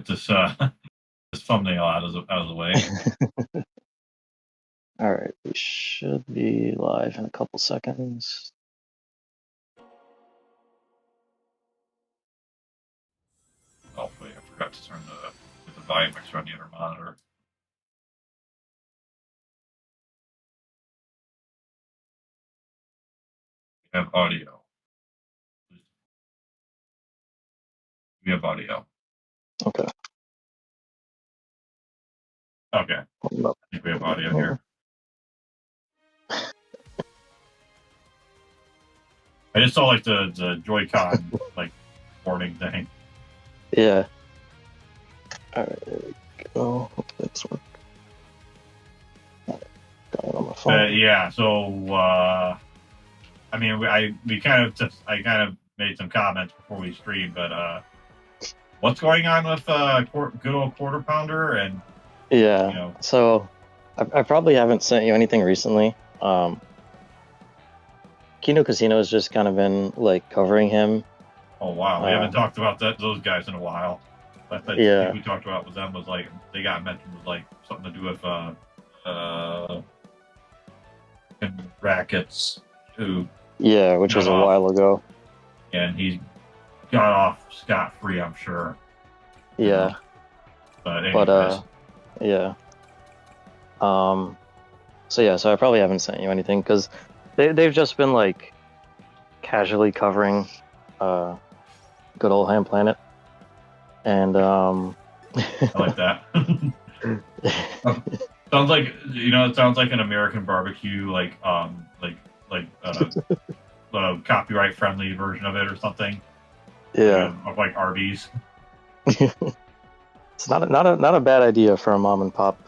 get this this thumbnail out of the way. All right, we should be live in a couple seconds. Oh wait, I forgot to turn the volume mixer on the other monitor. We have audio. We have audio. Okay. Okay. I think we have audio here. I just saw like the Joy-Con like warning thing. Yeah. All right, there we go. Hope that's work. Got it on my phone. Yeah. So I mean, I kind of made some comments before we streamed, but what's going on with good old Quarter Pounder and yeah. You know. So I probably haven't sent you anything recently. Kino Casino has just kind of been like covering him. Oh wow, we haven't talked about those guys in a while. I think we talked about with them was like they got mentioned was like something to do with rackets too. Yeah, which was a while ago. And he got off scot-free, I'm sure. Yeah. But anyways. Yeah. So I probably haven't sent you anything because they've just been like casually covering good old Ham Planet, and I like that. Sounds like it sounds like an American barbecue, like copyright friendly version of it or something. Yeah, of like Arby's. It's not a bad idea for a mom and pop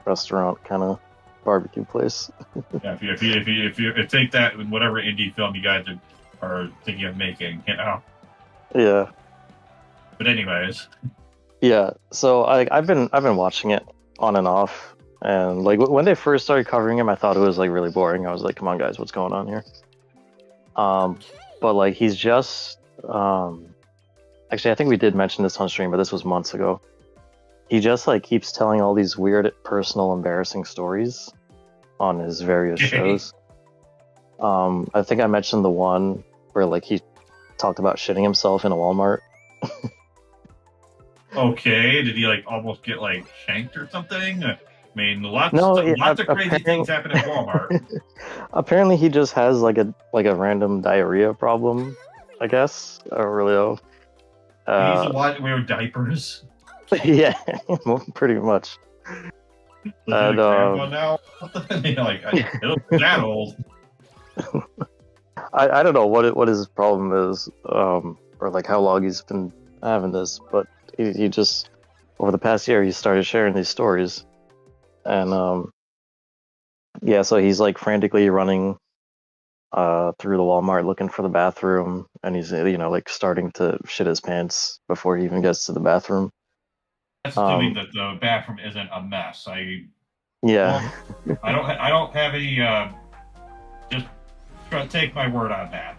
restaurant kind of barbecue place. Yeah, if you take that in whatever indie film you guys are thinking of making, Yeah. But anyways. Yeah, so I've been watching it on and off, and like when they first started covering him, I thought it was like really boring. I was like, come on guys, what's going on here? But like he's just actually I think we did mention this on stream, but this was months ago. He just like keeps telling all these weird, personal, embarrassing stories on his various shows. I think I mentioned the one where like he talked about shitting himself in a Walmart. Okay, did he like almost get like shanked or something? I mean, lots of crazy things happen at Walmart. Apparently, he just has like a random diarrhea problem, I guess. I don't really know. He needs to wear diapers. Yeah, pretty much. And now, like that old. I don't know what his problem is, or like how long he's been having this, but he just over the past year he started sharing these stories, and yeah, so he's like frantically running through the Walmart looking for the bathroom, and he's like starting to shit his pants before he even gets to the bathroom. That's assuming that the bathroom isn't a mess. I don't have any. Just try to take my word on that.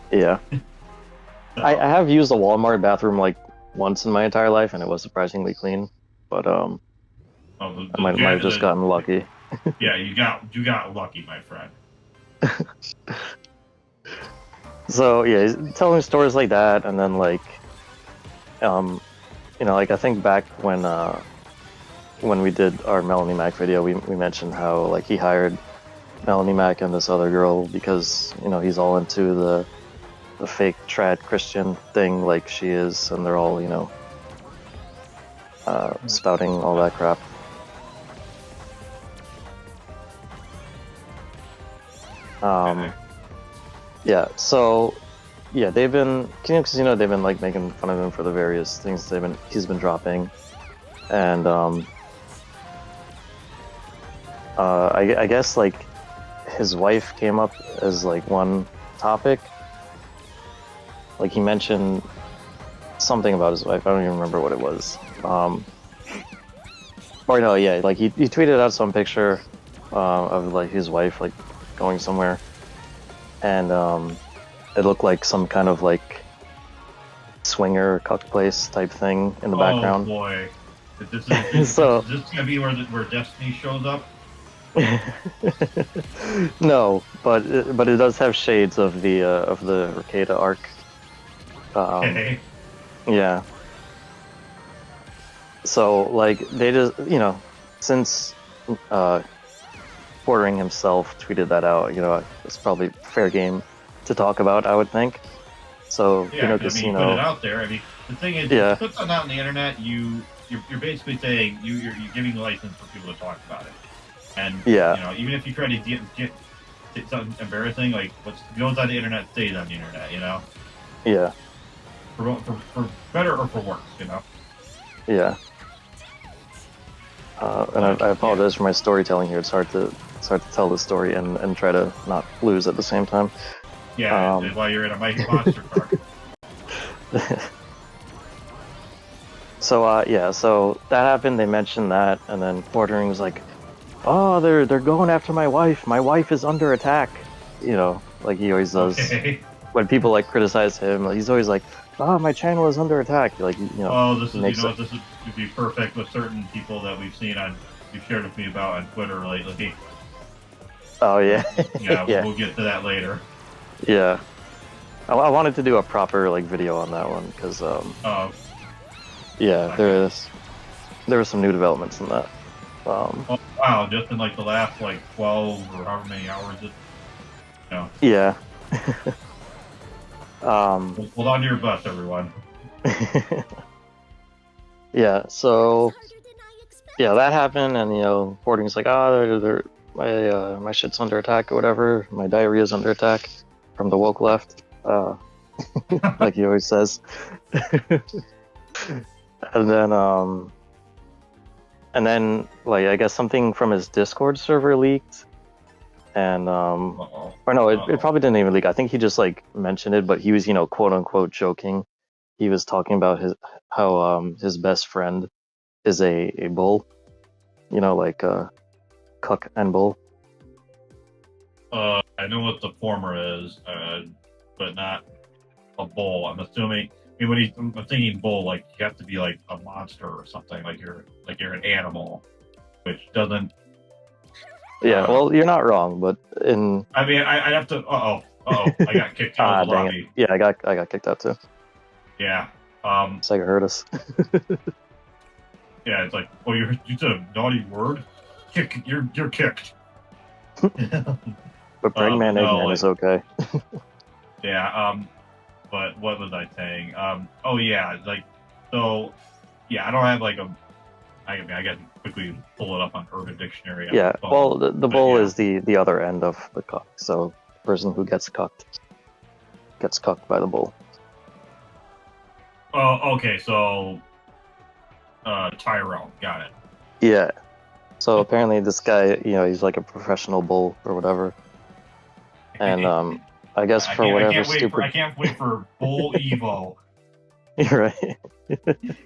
Yeah. So. I have used a Walmart bathroom like once in my entire life, and it was surprisingly clean. But I might have just gotten lucky. Yeah, you got lucky, my friend. So yeah, he's telling stories like that, and then like, like I think back when we did our Melanie Mac video, we mentioned how like he hired Melanie Mac and this other girl because he's all into the fake trad Christian thing like she is, and they're all spouting all that crap. Yeah, so yeah, they've been they've been like making fun of him for the various things he's been dropping, and I guess like his wife came up as like one topic. Like he mentioned something about his wife. I don't even remember what it was. Or no, yeah, like he tweeted out some picture of like his wife like going somewhere, and it looked like some kind of like swinger cuck place type thing in the Oh background. boy, is So this gonna be where Destiny shows up? no, but it does have shades of the Rekieta arc. Okay. Yeah. So like they just since Quartering himself tweeted that out, it's probably fair game to talk about, I would think. So Yeah, Kino I mean, you put it Casino, out there. I mean, the thing is, if you yeah, put something out on the internet, you're basically saying you're giving the license for people to talk about it. And yeah, even if you try to get something embarrassing, like what goes on the internet stays on the internet. yeah, For better or for worse. yeah. And But I yeah, apologize for my storytelling here. It's hard to tell the story and try to not lose at the same time. yeah. While you're in a mighty monster car. So yeah, so that happened. They mentioned that, and then Quartering was like, "Oh, they're going after my wife. My wife is under attack." Like he always does Okay. when people like criticize him. He's always like, "Oh, my channel is under attack." Like Oh, he you makes know it. what? This would be perfect with certain people that you've shared with me about on Twitter lately. Oh yeah, Yeah, yeah, we'll get to that later. yeah. I wanted to do a proper like video on that one because Uh, yeah, okay. there were some new developments in that. Oh wow! Just in like the last 12 or however many hours Yeah. Hold on to your butts, everyone. Yeah, so yeah, that happened, and Porting's like, my shit's under attack or whatever. My diarrhea's under attack from the woke left, like he always says. And then like I guess something from his Discord server leaked, and Uh-oh. or no, it probably didn't even leak. I think he just like mentioned it, but he was quote unquote joking. He was talking about how his best friend is a bull, like cuck and bull. I know what the former is, but not a bull. I'm assuming. I mean, I'm thinking bull, like you have to be like a monster or something, like you're an animal, which doesn't. Yeah, well, you're not wrong, but in I mean, I'd have to. I got kicked out of the dang it. lobby. Yeah, I got kicked out too. Yeah. Sega heard us. Yeah, it's like, oh, you said a naughty word. You're kicked. But Pac-Man No, Eggman is okay. yeah. But what was I saying? Oh yeah, so. Yeah, I don't have I mean, I got to quickly pull it up on Urban Dictionary. On Yeah, my phone, well, the bull yeah. is the other end of the cuck. So the person who gets cucked by the bull. Oh, okay. So, Tyrell, got it. Yeah. So apparently this guy, he's like a professional bull or whatever. And I guess for whatever stupid. I can't wait for Bull Evo, You're right.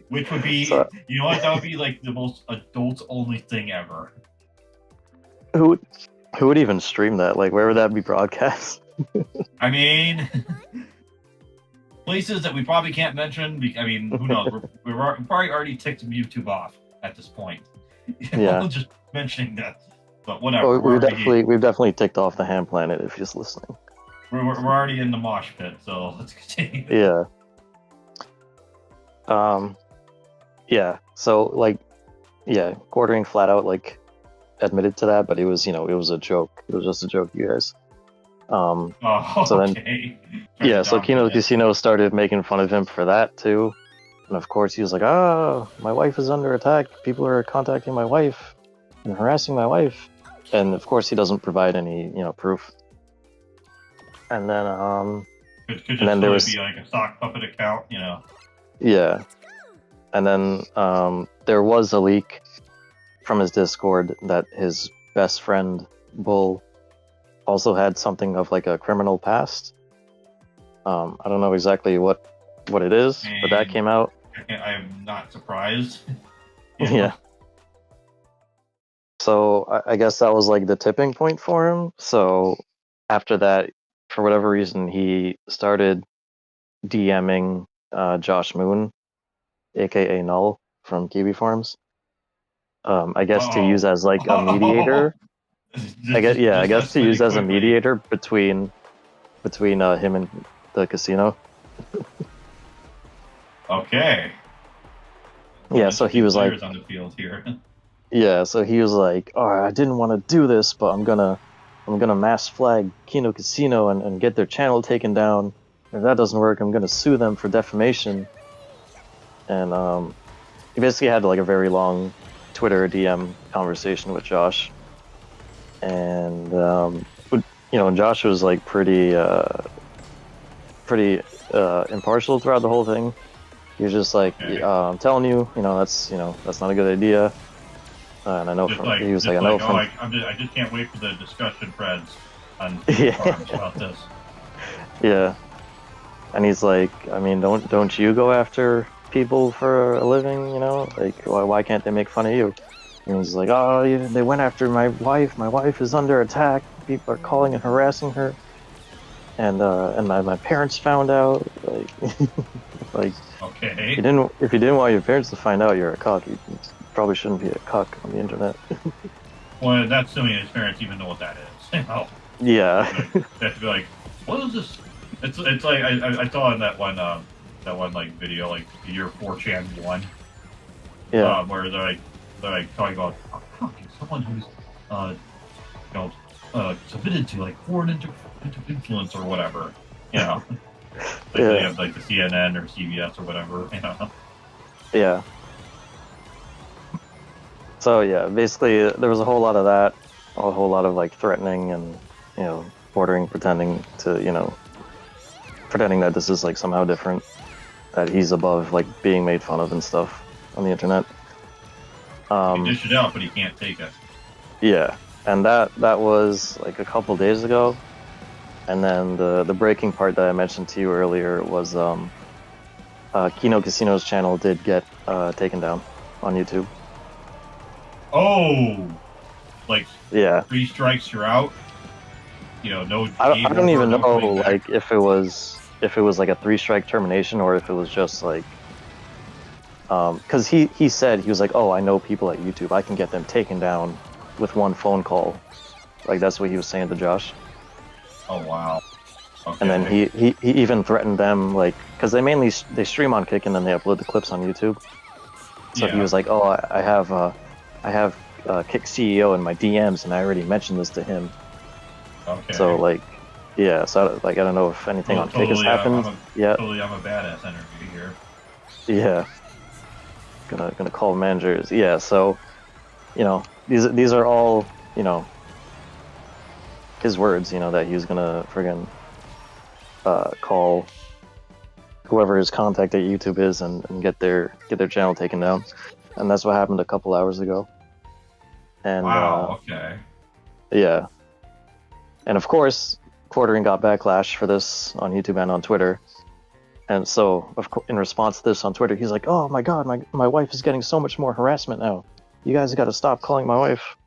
which would be, So that would be like the most adults-only thing ever. who would even stream that? Like, where would that be broadcast? I mean, places that we probably can't mention. I mean, who knows? We're probably already ticked YouTube off at this point. Yeah. Just mentioning that, but whatever. Oh, we've definitely ticked off the Ham Planet if you're just listening. We're already in the mosh pit, so let's continue. Yeah. Yeah. So like, yeah, Quartering flat out like admitted to that, but it was it was a joke. It was just a joke, you guys. Oh, so okay. Then, yeah, so Kino Casino started making fun of him for that too. And of course he was like, "Oh, my wife is under attack. People are contacting my wife and harassing my wife." And of course he doesn't provide any, proof. And then could and then there was be like a sock puppet account, Yeah. And then there was a leak from his Discord that his best friend Bull also had something of like a criminal past. I don't know exactly what it is, but that came out. I'm not surprised. Yeah. So I guess that was like the tipping point for him. So after that, for whatever reason, he started DMing Josh Moon, aka Null from Kiwi Farms. I guess to use Oh, as like a oh, mediator. I just guess to use escalated as a quickly. mediator between him and the casino. Okay, some Yeah, so he interesting was like, players on the field here. yeah, so he was like, oh, I didn't want to do this, but I'm gonna mass flag Kino Casino and get their channel taken down. If that doesn't work, I'm gonna sue them for defamation. And he basically had like a very long Twitter DM conversation with Josh, and Josh was like pretty impartial throughout the whole thing. He was just like, Okay, I'm telling you, that's not a good idea. And I know he was like, just I know like, oh, from, I just can't wait for the discussion threads on Kiwi Farms yeah, about this. yeah. And he's like, I mean, don't you go after people for a living? Like why can't they make fun of you? And he's like, oh, yeah, they went after my wife. My wife is under attack. People are calling and harassing her. And my parents found out. Like, like Okay, if you didn't want your parents to find out you're a cuck, you probably shouldn't be a cuck on the internet. well, that's assuming his parents even know what that is. You know, Yeah, they have to be like, what is this? It's like I saw in that one like video like the year 4chan one yeah, where they're like talking about how can someone who's uh you know submitted to like foreign influence or whatever, you know, like they yeah, have like the CNN or CBS or whatever, you know. yeah. So yeah, basically there was a whole lot of that, a whole lot of like threatening and bordering, pretending that this is like somehow different, that he's above like being made fun of and stuff on the internet. He Um, dished it out, but he can't take it. yeah, and that was like a couple days ago, and then the breaking part that I mentioned to you earlier was Kino Casino's channel did get taken down on YouTube. Oh, like Yeah, 3 strikes, you're out. You know, no I game don't over, even no know coming back. like if it was like a three strike termination or if it was just like because he said he was like, oh, I know people at YouTube, I can get them taken down with one phone call. Like that's what he was saying to Josh. Oh wow. And then Okay. he even threatened them like because they stream on Kick and then they upload the clips on YouTube. So he Yeah. was like, oh, I have Kick CEO in my DMs and I already mentioned this to him. So Okay. like yeah, so like I don't know if anything on Kick has Totally. happened yet. I'm a badass energy here. Yeah, gonna call managers. Yeah, so these are all his words. That he's gonna friggin' call whoever his contact at YouTube is and get their channel taken down. And that's what happened a couple hours ago. And Wow. Okay. yeah, and of course, Quartering got backlash for this on YouTube and on Twitter. And so, in response to this on Twitter, he's like, "Oh my God, my wife is getting so much more harassment now. You guys got to stop calling my wife."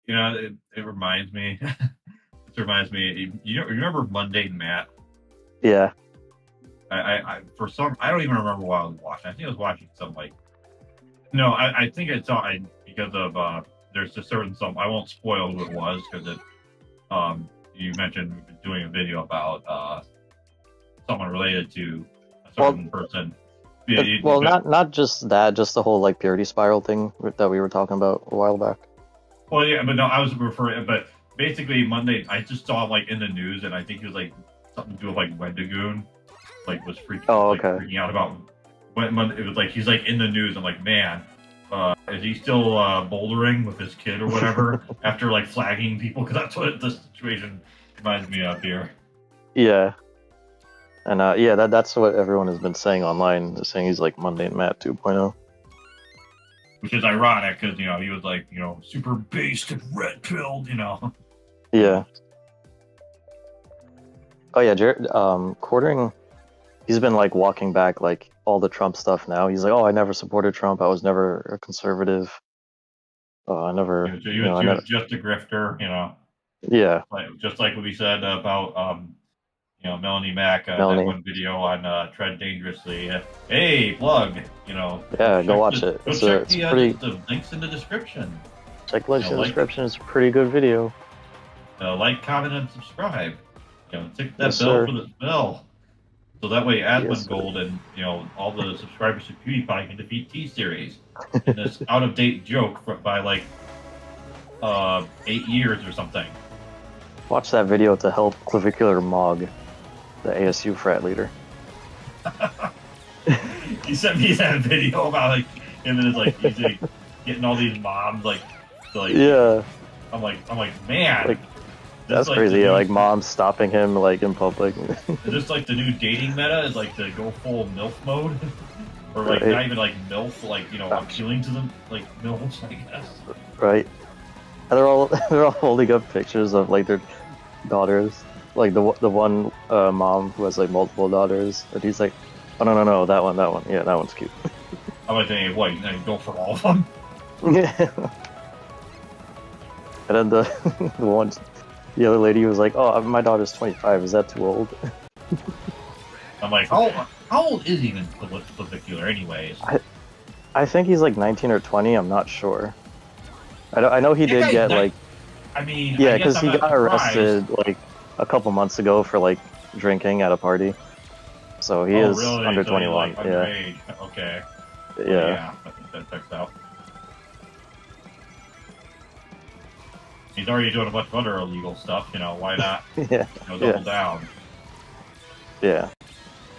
You know, it reminds me. This reminds me. You remember Monday Matt? Yeah. For some I don't even remember what I was watching. I think I was watching some like no. I think I saw I because of there's a certain some I won't spoil who it was because it you mentioned doing a video about someone related to a Well, certain person. Yeah, but not just that, just the whole like purity spiral thing that we were talking about a while back. well, yeah, but no, I was referring. But basically, Monday, I just saw like in the news, and I think it was like something to do with like Wendigoon, like was Oh, okay. freaking out about when it was like he's like in the news. I'm like, man, is he still bouldering with his kid or whatever after like flagging people? Because that's what the situation reminds me of here. Yeah. And yeah, that's what everyone has been saying online, saying he's like Mundane Matt 2.0. Which is ironic because he was like super based and red pilled, Yeah. Oh yeah, Jared, Quartering, he's been like walking back like all the Trump stuff now. He's like, "Oh, I never supported Trump. I was never a conservative. I never, He was just a grifter, Yeah, like just like what he said about Melanie Mac, that Melanie. one video on Tread Dangerously. Hey, plug. Yeah, go watch it. Go It's check it's pretty. the links in the description. Check links in the Like, description. It's a pretty good video. like, comment, and subscribe. Tick that Yes, bell sir. for the bell. So that way, Yes, Asmon sir. Gold and all the subscribers to PewDiePie can defeat T-Series in this out-of-date joke by like 8 years or something. Watch that video to help Clavicular Mog, the ASU frat leader. He sent me that video about like him and he's like getting all these moms Yeah, I'm like man, like this that's crazy. Yeah, like mom's stopping him like in public. Is this like the new dating meta? Is like to go full MILF mode, or like Right. not even like MILF, like appealing to them like MILFs, I guess. Right. And they're all holding up pictures of like their daughters, like the one mom who has like multiple daughters, and he's like, oh no, that one, yeah, that one's cute. I'm like thinking, what, you go for all of them? Yeah. And then the other lady was like, oh, my daughter's 25. Is that too old? I'm like, how old is even Clavicular, anyways? I think he's like 19 or 20. I'm not sure. I know he did get like. I mean, yeah, because he got arrested like a couple months ago for like drinking at a party. So he is really? under so 21. Like underage. Yeah. Okay. Yeah. Yeah, that checks out. He's already doing a bunch of other illegal stuff. Why not? Yeah. Double down. Yeah.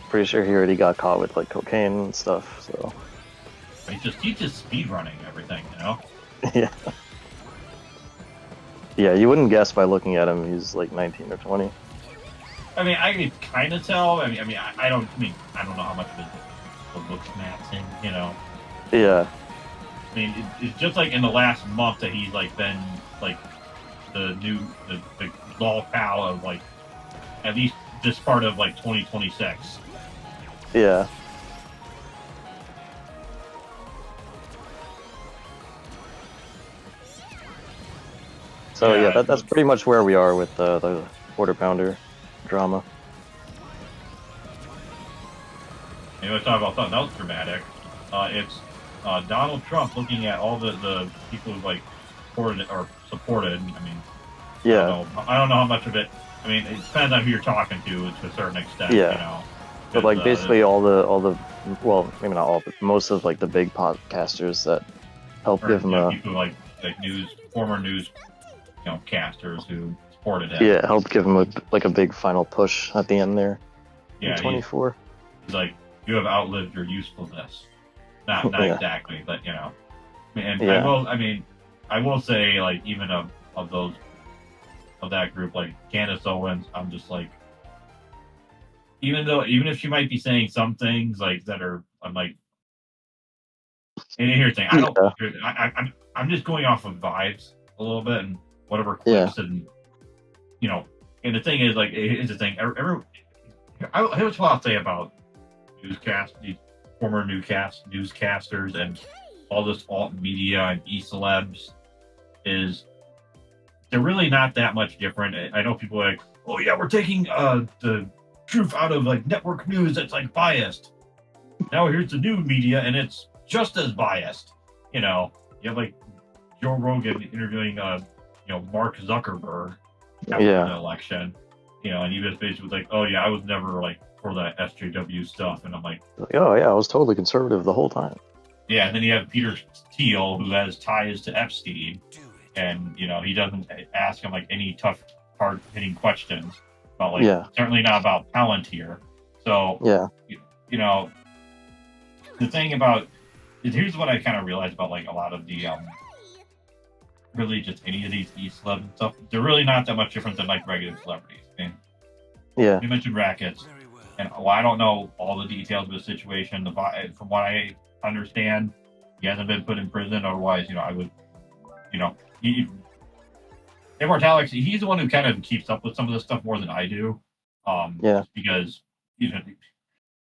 Pretty sure he already got caught with like cocaine and stuff. So. He's just speed running everything. Yeah. Yeah, you wouldn't guess by looking at him he's like 19 or 20. I mean, I can kind of tell. I don't know how much of it looks matching. Yeah. I mean, it's just like in the last month that he's like been like the lol pal of like at least this part of like 2026. Yeah. So yeah, that's pretty much where we are with the Quarter Pounder drama. Let's talk about something else dramatic. It's Donald Trump looking at all the people who like supported. I mean, yeah. I don't know how much of it. I mean, it depends on who you're talking to a certain extent. Yeah. But like basically all the well, maybe not all, but most of like the big podcasters that help give him a people like former news casters who supported him. Yeah, help give him a big final push at the end there. Yeah, 24. He's like, you have outlived your usefulness. Not exactly, but And yeah. I will say like even of that group, like Candace Owens, I'm just like, even if she might be saying some things like that are, I'm like, and here's the thing, I don't, I'm just going off of vibes a little bit and whatever clips and and the thing is like, here's the thing, here's what I'll say about these former newscasters and all this alt media and e-celebs is they're really not that much different. I know people are like, oh yeah, we're taking the truth out of like network news that's like biased. Now here's the new media and it's just as biased. You have like Joe Rogan interviewing Mark Zuckerberg after the election. And he was basically like, oh yeah, I was never like for that SJW stuff, and I'm like, oh yeah, I was totally conservative the whole time. Yeah, and then you have Peter Thiel who has ties to Epstein, and he doesn't ask him like any tough, hard-hitting questions about like certainly not about Palantir. So the thing about here's what I kind of realized about like a lot of the really just any of these e-celebs and stuff. They're really not that much different than like regular celebrities. I mean, you mentioned rackets, and I don't know all the details of the situation. From what I understand, he hasn't been put in prison. Otherwise, I would, Immortalix, he's the one who kind of keeps up with some of this stuff more than I do. Because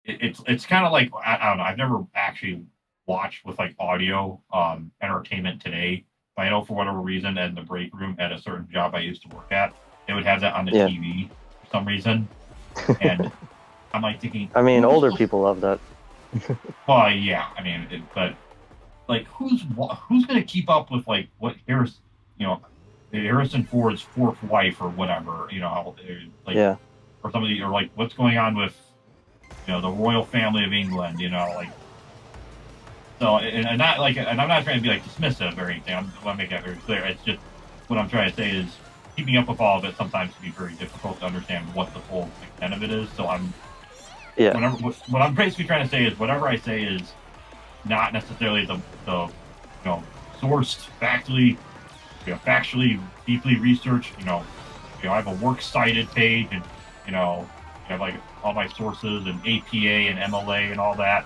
it's kind of like I don't know. I've never actually watched with like audio Entertainment Today. But I know for whatever reason, in the break room at a certain job I used to work at, they would have that on the TV for some reason. And I'm like thinking, I mean, who's older people love that. well, yeah, I mean, but like who's gonna keep up with like what you know, Harrison Ford's fourth wife or whatever, like Yeah, or somebody or like what's going on with the royal family of England, like so and not like and I'm not trying to be like dismissive or anything. I want to make that very clear. It's just what I'm trying to say is keeping up with all of it sometimes can be very difficult to understand what the full extent of it is. So yeah, what I'm basically trying to say is whatever I say is not necessarily the sourced factually deeply researched. I have a works cited page, and I have like all my sources and APA and MLA and all that.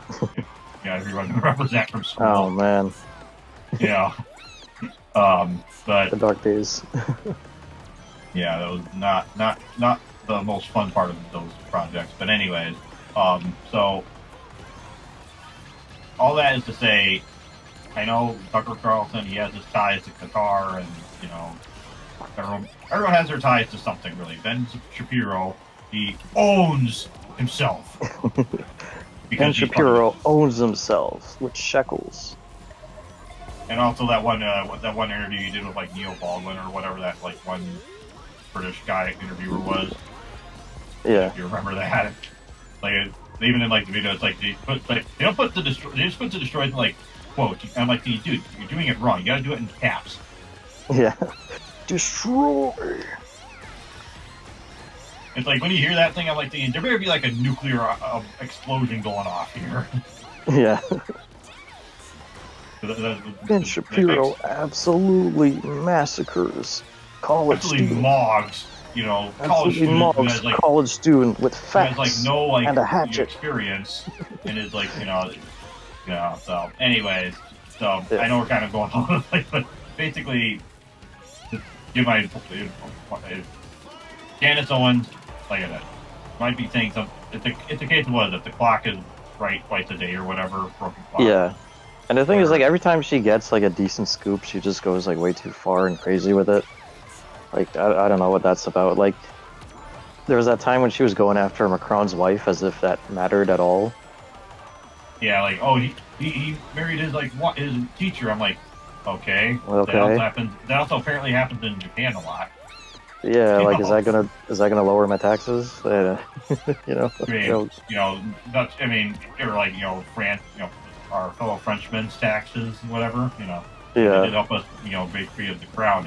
Everyone remembers that from school. oh man, Yeah. But the dark days. yeah, that was not the most fun part of those projects. But anyways, so all that is to say, I know Tucker Carlson. He has his ties to Qatar, and everyone has their ties to something. Really, Ben Shapiro, he owns himself Ben because Shapiro owns himself with shekels. and also that one interview you did with like Neil Baldwin or whatever that like one British guy interviewer was. Yeah. If you remember that, like even in like the video, it's like they just put the destroy like quote. I'm like, dude, you're doing it wrong. You got to do it in caps. Yeah. Destroy. It's like when you hear that thing, I'm like thinking there better be like a nuclear explosion going off here. Yeah. Ben Shapiro absolutely massacres college absolutely students. Mogs, college student who has like college student with facts has like no like and a hatchet experience, and is like So, anyways, yeah. I know we're kind of going on, but basically, to give my Candace Owens, like I said, might be saying something. It's a case of what if the clock is right twice a day or whatever. Broken clock. Yeah. And the thing is, like, every time she gets, like, a decent scoop, she just goes, like, way too far and crazy with it. Like, I don't know what that's about. Like, there was that time when she was going after Macron's wife as if that mattered at all. Yeah, like, oh, he married his, like, his teacher. I'm like, okay. Okay. That also apparently happens in Japan a lot. Yeah, like, is that gonna lower my taxes? I mean, or like, France, our fellow Frenchmen's taxes and whatever, Yeah. It help us, break free of the crown,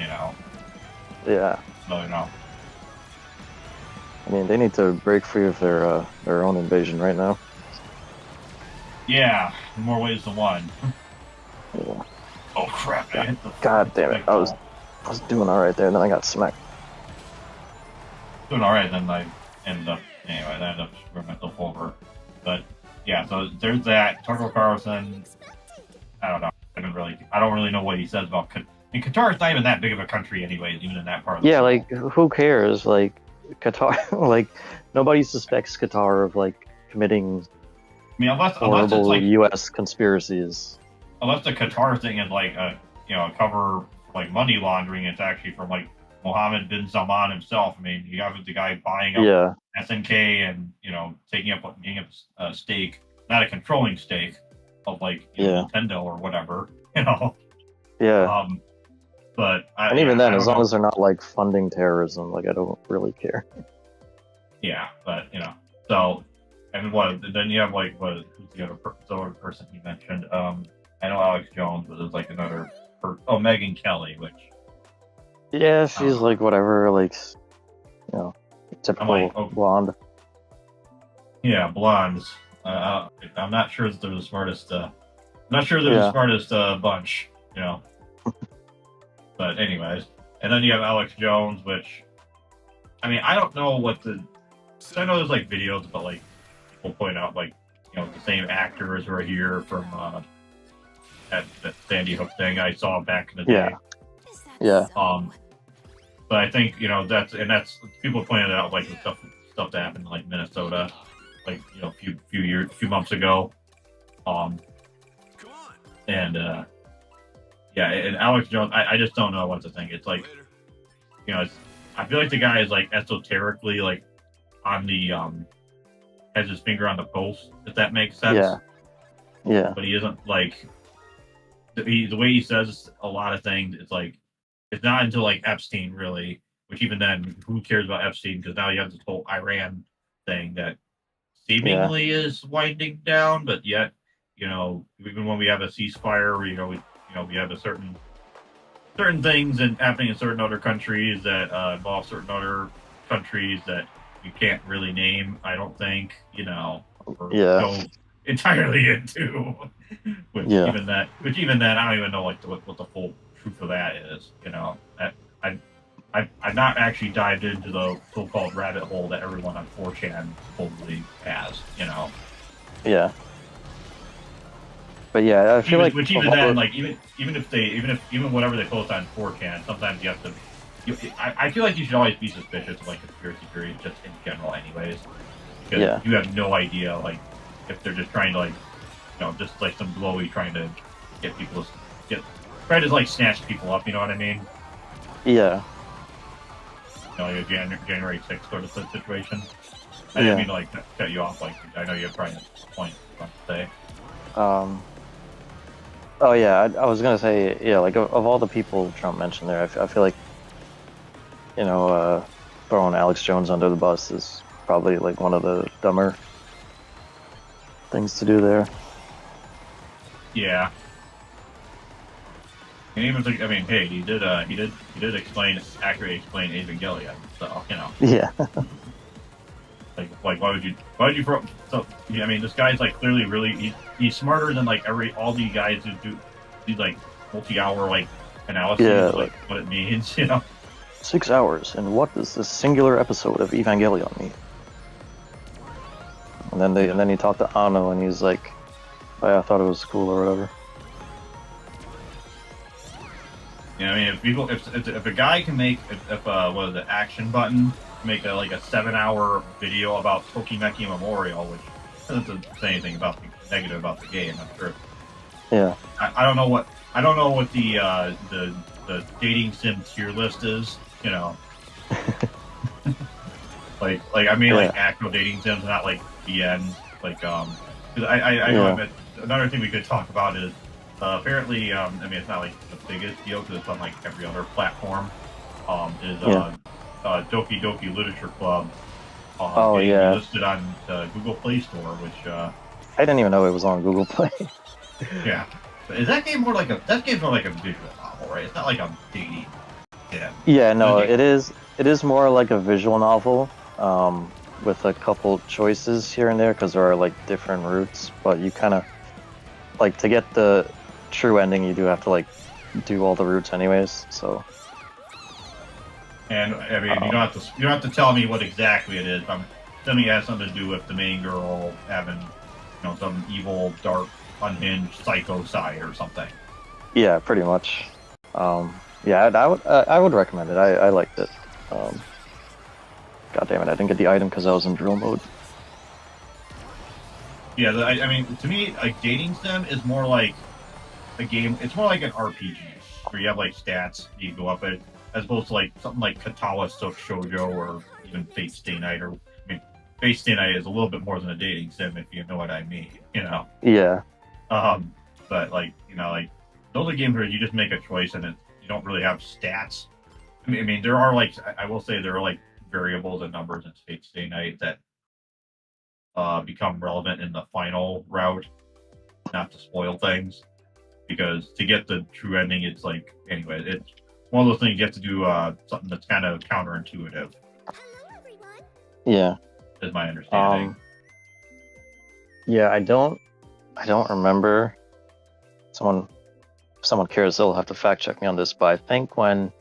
Yeah. So, I mean, they need to break free of their own invasion right now. Yeah, in more ways than one. Yeah. Oh crap! God damn it! I was doing all right there, and then I got smacked. Doing all right, then I ended up screwing myself over. But yeah, so there's that. Tucker Carlson. I don't know. I don't really know what he says about. And Qatar is not even that big of a country, anyways. Even in that part of the world. Like who cares? Like Qatar, like nobody suspects Qatar of like committing. I mean, unless horrible it's like U.S. conspiracies. Unless the Qatar thing is like a cover like money laundering, it's actually from like Mohammed bin Salman himself. I mean, you have the guy buying up SNK and getting up a stake, not a controlling stake of like Nintendo or whatever. Yeah. But even then, as long as they're not like funding terrorism, like I don't really care. Yeah, but so. And then you have like who's the other person he mentioned? I know Alex Jones, but there's like another Megyn Kelly, which she's like whatever, like typical blonde. Yeah, blondes. I'm not sure that they're the smartest. I'm not sure they're the smartest bunch, But anyways, and then you have Alex Jones, which I mean I don't know I know there's like videos, but like. Will point out like the same actors who are here from that Sandy Hook thing I saw back in the day. Yeah. But I think that's people pointed out like the stuff that happened in like Minnesota, like a few months ago. And Alex Jones, I just don't know what to think. It's like I feel like the guy is like esoterically like on the has his finger on the pulse, if that makes sense. Yeah. Yeah. But he isn't like the way he says a lot of things. It's like it's not until like Epstein really, which even then, who cares about Epstein? Because now you have this whole Iran thing that Yeah. seemingly is winding down, but yet, even when we have a ceasefire, we have a certain things and happening in certain other countries that involve certain other countries that you can't really name. I don't think, or Yeah. go entirely into. which Yeah. even that, which even then, I don't even know like what the full truth of that is. I I've not actually dived into the so-called rabbit hole that everyone on 4chan supposedly has. Yeah. But yeah, I feel like Which even then, like even whatever they post on 4chan, sometimes you have to. I feel like you should always be suspicious of like conspiracy theories just in general, anyways, because you have no idea like if they're just trying to like just like some blowy trying to get people to try to like snatch people up. You know what I mean? Yeah. Like a January 6th sort of situation. I didn't mean to like cut you off. Like I know you have probably a point to say. Oh yeah, I was gonna say like of all the people Trump mentioned there, I feel like throwing Alex Jones under the bus is probably like one of the dumber things to do there. Yeah. And even I mean, hey, he did accurately explain Evangelion, so Yeah. like why would you throw so I mean this guy's like clearly really he's smarter than like all the guys who do these like multi-hour like analyses of like what it means, 6 hours, and what does this singular episode of Evangelion mean? And then he talked to Ano, and he's like, oh, I thought it was cool or whatever. Yeah, I mean, if a guy can make what is it, action button make like a 7-hour video about Tokimeki Memorial, which doesn't say anything about the negative about the game, I'm sure. Yeah. I don't know what the dating sim tier list is, like I mean like actual dating sims, not like BN, like because I know another thing we could talk about is apparently I mean it's not like the biggest deal because it's on like every other platform is Doki Doki Literature Club listed on the Google Play Store, which I didn't even know it was on Google Play. Yeah, but is that game more like a visual novel, right? It's not like a dating sim. Yeah, no, it is more like a visual novel with a couple choices here and there because there are like different routes, but you kind of like to get the true ending you do have to like do all the routes anyways, so. And I mean, you don't have to tell me what exactly it is. I'm assuming it has something to do with the main girl having, some evil, dark, unhinged psycho side or something. Yeah, pretty much. Yeah, I would recommend it. I liked it. God damn it, I didn't get the item because I was in drill mode. Yeah, I mean, to me, like dating sim is more like a game. It's more like an RPG where you have like stats you go up at, as opposed to like something like Katawa Shoujo or even Fate Stay Night. Or I mean, Fate Stay Night is a little bit more than a dating sim, if you know what I mean. Yeah. But like like those are games where you just make a choice and you don't really have stats. I mean, there are like I will say there are like variables and numbers in Fate Stay Night that become relevant in the final route. Not to spoil things, because to get the true ending, it's like anyway, it's one of those things you have to do something that's kind of counterintuitive. Yeah, is my understanding. Yeah, I don't remember. If someone cares, they'll have to fact check me on this. But I think when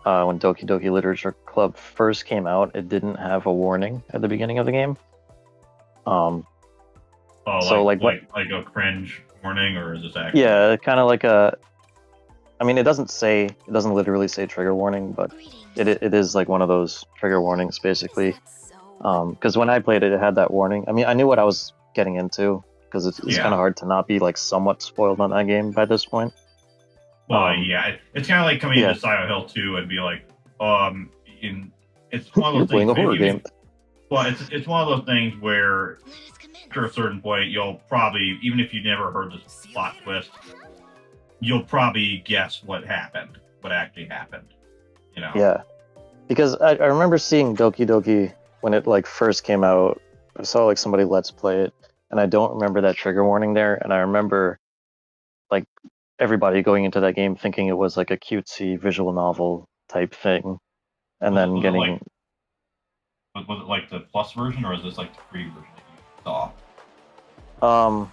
Doki Doki Literature Club first came out, it didn't have a warning at the beginning of the game. So like a cringe warning, or is this actually? Yeah, kind of like a. I mean, it doesn't literally say trigger warning, but it is like one of those trigger warnings, basically. Because when I played it, it had that warning. I mean, I knew what I was getting into because it's kind of hard to not be like somewhat spoiled on that game by this point. Well, yeah, it's kind of like coming into Silent Hill 2 and be like, it's one of those things. Playing a horror game. Well, it's one of those things where after a certain point, you'll probably, even if you never heard this plot twist, you'll probably guess what happened, what actually happened. You know? Yeah, because I remember seeing Doki Doki when it like first came out. I saw like somebody let's play it, and I don't remember that trigger warning there. And I remember like everybody going into that game thinking it was like a cutesy visual novel type thing, and then Was it getting like was it like the plus version, or is this like the free version that you saw? um.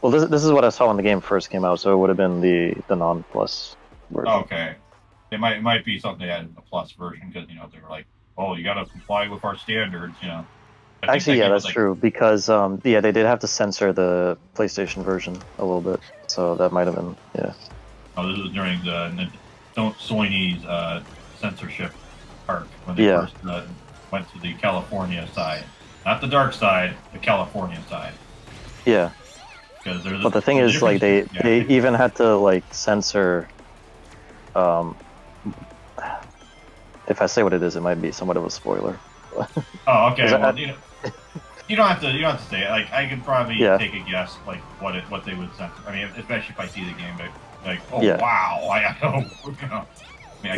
Well, this is what I saw when the game first came out, so it would have been the non-plus version. Okay, it might be something that in the plus version because they were like, oh, you got to comply with our standards. I think Actually, that yeah, game was that's like, true because yeah, they did have to censor the PlayStation version a little bit, so that might have been yeah. oh, this was during the Sony's censorship part when they Yeah. first went to the California side, not the dark side, the California side. Yeah. Because there's But the thing is, like, they even had to like censor. Um, if I say what it is, it might be somewhat of a spoiler. Oh, okay. Well, I, you don't have to say it. Like, I could probably Yeah. take a guess, like what they would censor. I mean, especially if I see the game, but like, oh Yeah. wow, I don't,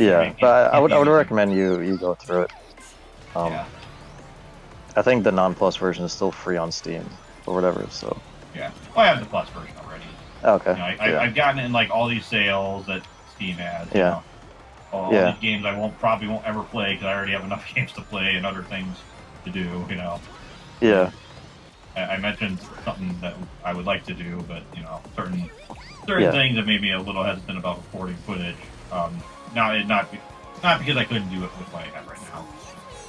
yeah, but I would recommend you go through it. Yeah. I think the non-plus version is still free on Steam or whatever. So Yeah. Well, I have the plus version already. okay. I've gotten it in like all these sales that Steam has. You Yeah. know, all Yeah. these games I probably won't ever play because I already have enough games to play and other things to do. Yeah. I mentioned something that I would like to do, but certain Yeah. things that made me a little hesitant about recording footage. Not because I couldn't do it with what I have right now.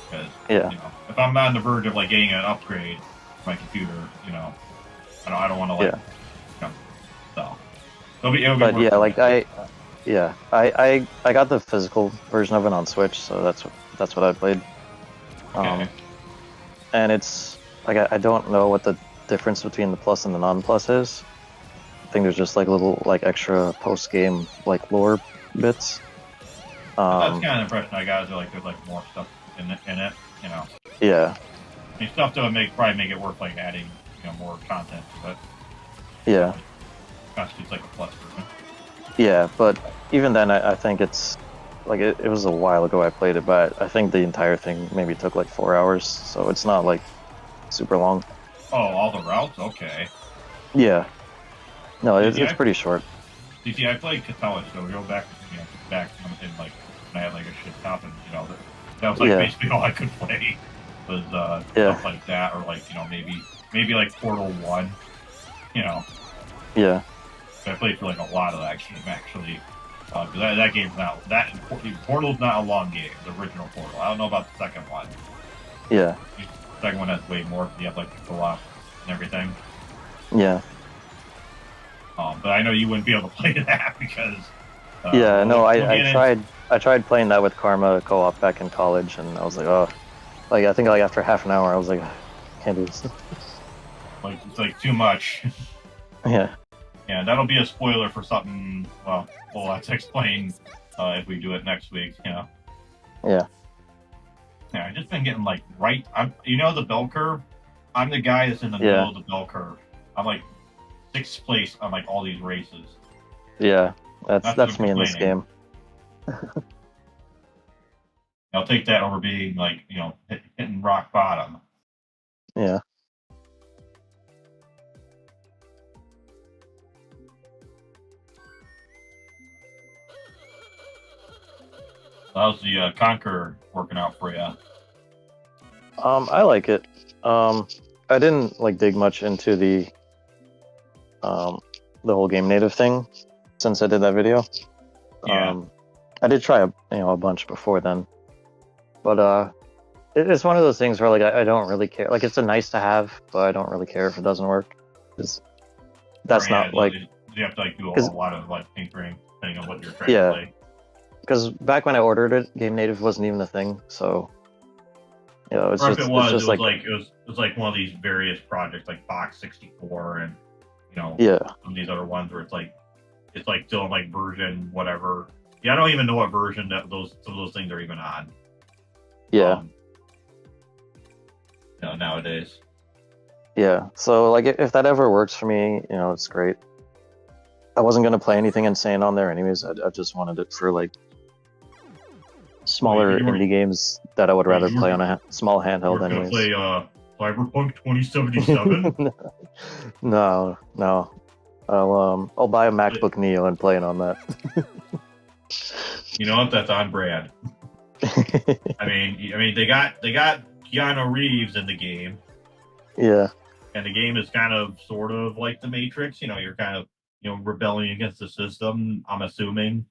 Because Yeah. if I'm on the verge of like getting an upgrade to my computer, I don't want to like. So it'll be But worth yeah, it. like I got the physical version of it on Switch, so that's what I played. Okay. And it's like I don't know what the difference between the plus and the non-plus is. I think there's just like little like extra post-game like lore bits. That's kind of the impression I got. Is like there's like more stuff in it. Yeah. I mean, stuff that would probably make it worth like adding more content to it. Yeah. Constitutes like a plus version. Yeah, but even then, I think it's like it was a while ago I played it, but I think the entire thing maybe took like 4 hours, so it's not like super long. Oh, all the routes? Okay. Yeah. No, it's pretty short. You see, I played Catella, so we go back in like when I had like a shit top, and that was like basically all I could play was stuff like that, or like maybe like Portal 1, Yeah. I played for like a lot of that game actually. Because that game's not Portal's not a long game. The original Portal. I don't know about the second one. Yeah. The second one has way more. You have like the co-op and everything. Yeah. But I know you wouldn't be able to play that because. Yeah. No, I tried playing that with Karma co-op back in college, and I was like, oh, like I think like after half an hour, I was like, can't do this. Like it's like too much. Yeah. Yeah, that'll be a spoiler for something. Well, we'll have to explain if we do it next week. Yeah. Yeah, I've just been getting like the bell curve. I'm the guy that's in the middle of the bell curve. I'm like 6th place on like all these races. Yeah, that's me in this game. I'll take that over being like hitting rock bottom. Yeah. How's the Conqueror working out for you? I like it. I didn't like dig much into the whole game native thing since I did that video. Yeah. I did try a bunch before then, but it's one of those things where like I don't really care. Like it's a nice to have, but I don't really care if it doesn't work. That's not like you have to like do a lot of like tinkering depending on what you're trying to play. Because back when I ordered it, game native wasn't even a thing. So it's or just, if it was, it's just it was like one of these various projects like Box 64 and some of these other ones where it's like still in like version whatever. Yeah, I don't even know what version some of those things are even on. Yeah. nowadays. Yeah, so like if that ever works for me, it's great. I wasn't gonna play anything insane on there anyways. I just wanted it for like Wait, smaller indie games that I would rather you were play on a small you handheld were gonna anyways. play Cyberpunk 2077? No, no. I'll buy a MacBook Neo and play it on that. You know what? That's on brand. I mean, they got Keanu Reeves in the game, Yeah, and the game is kind of sort of like the Matrix. You're kind of rebelling against the system. I'm assuming.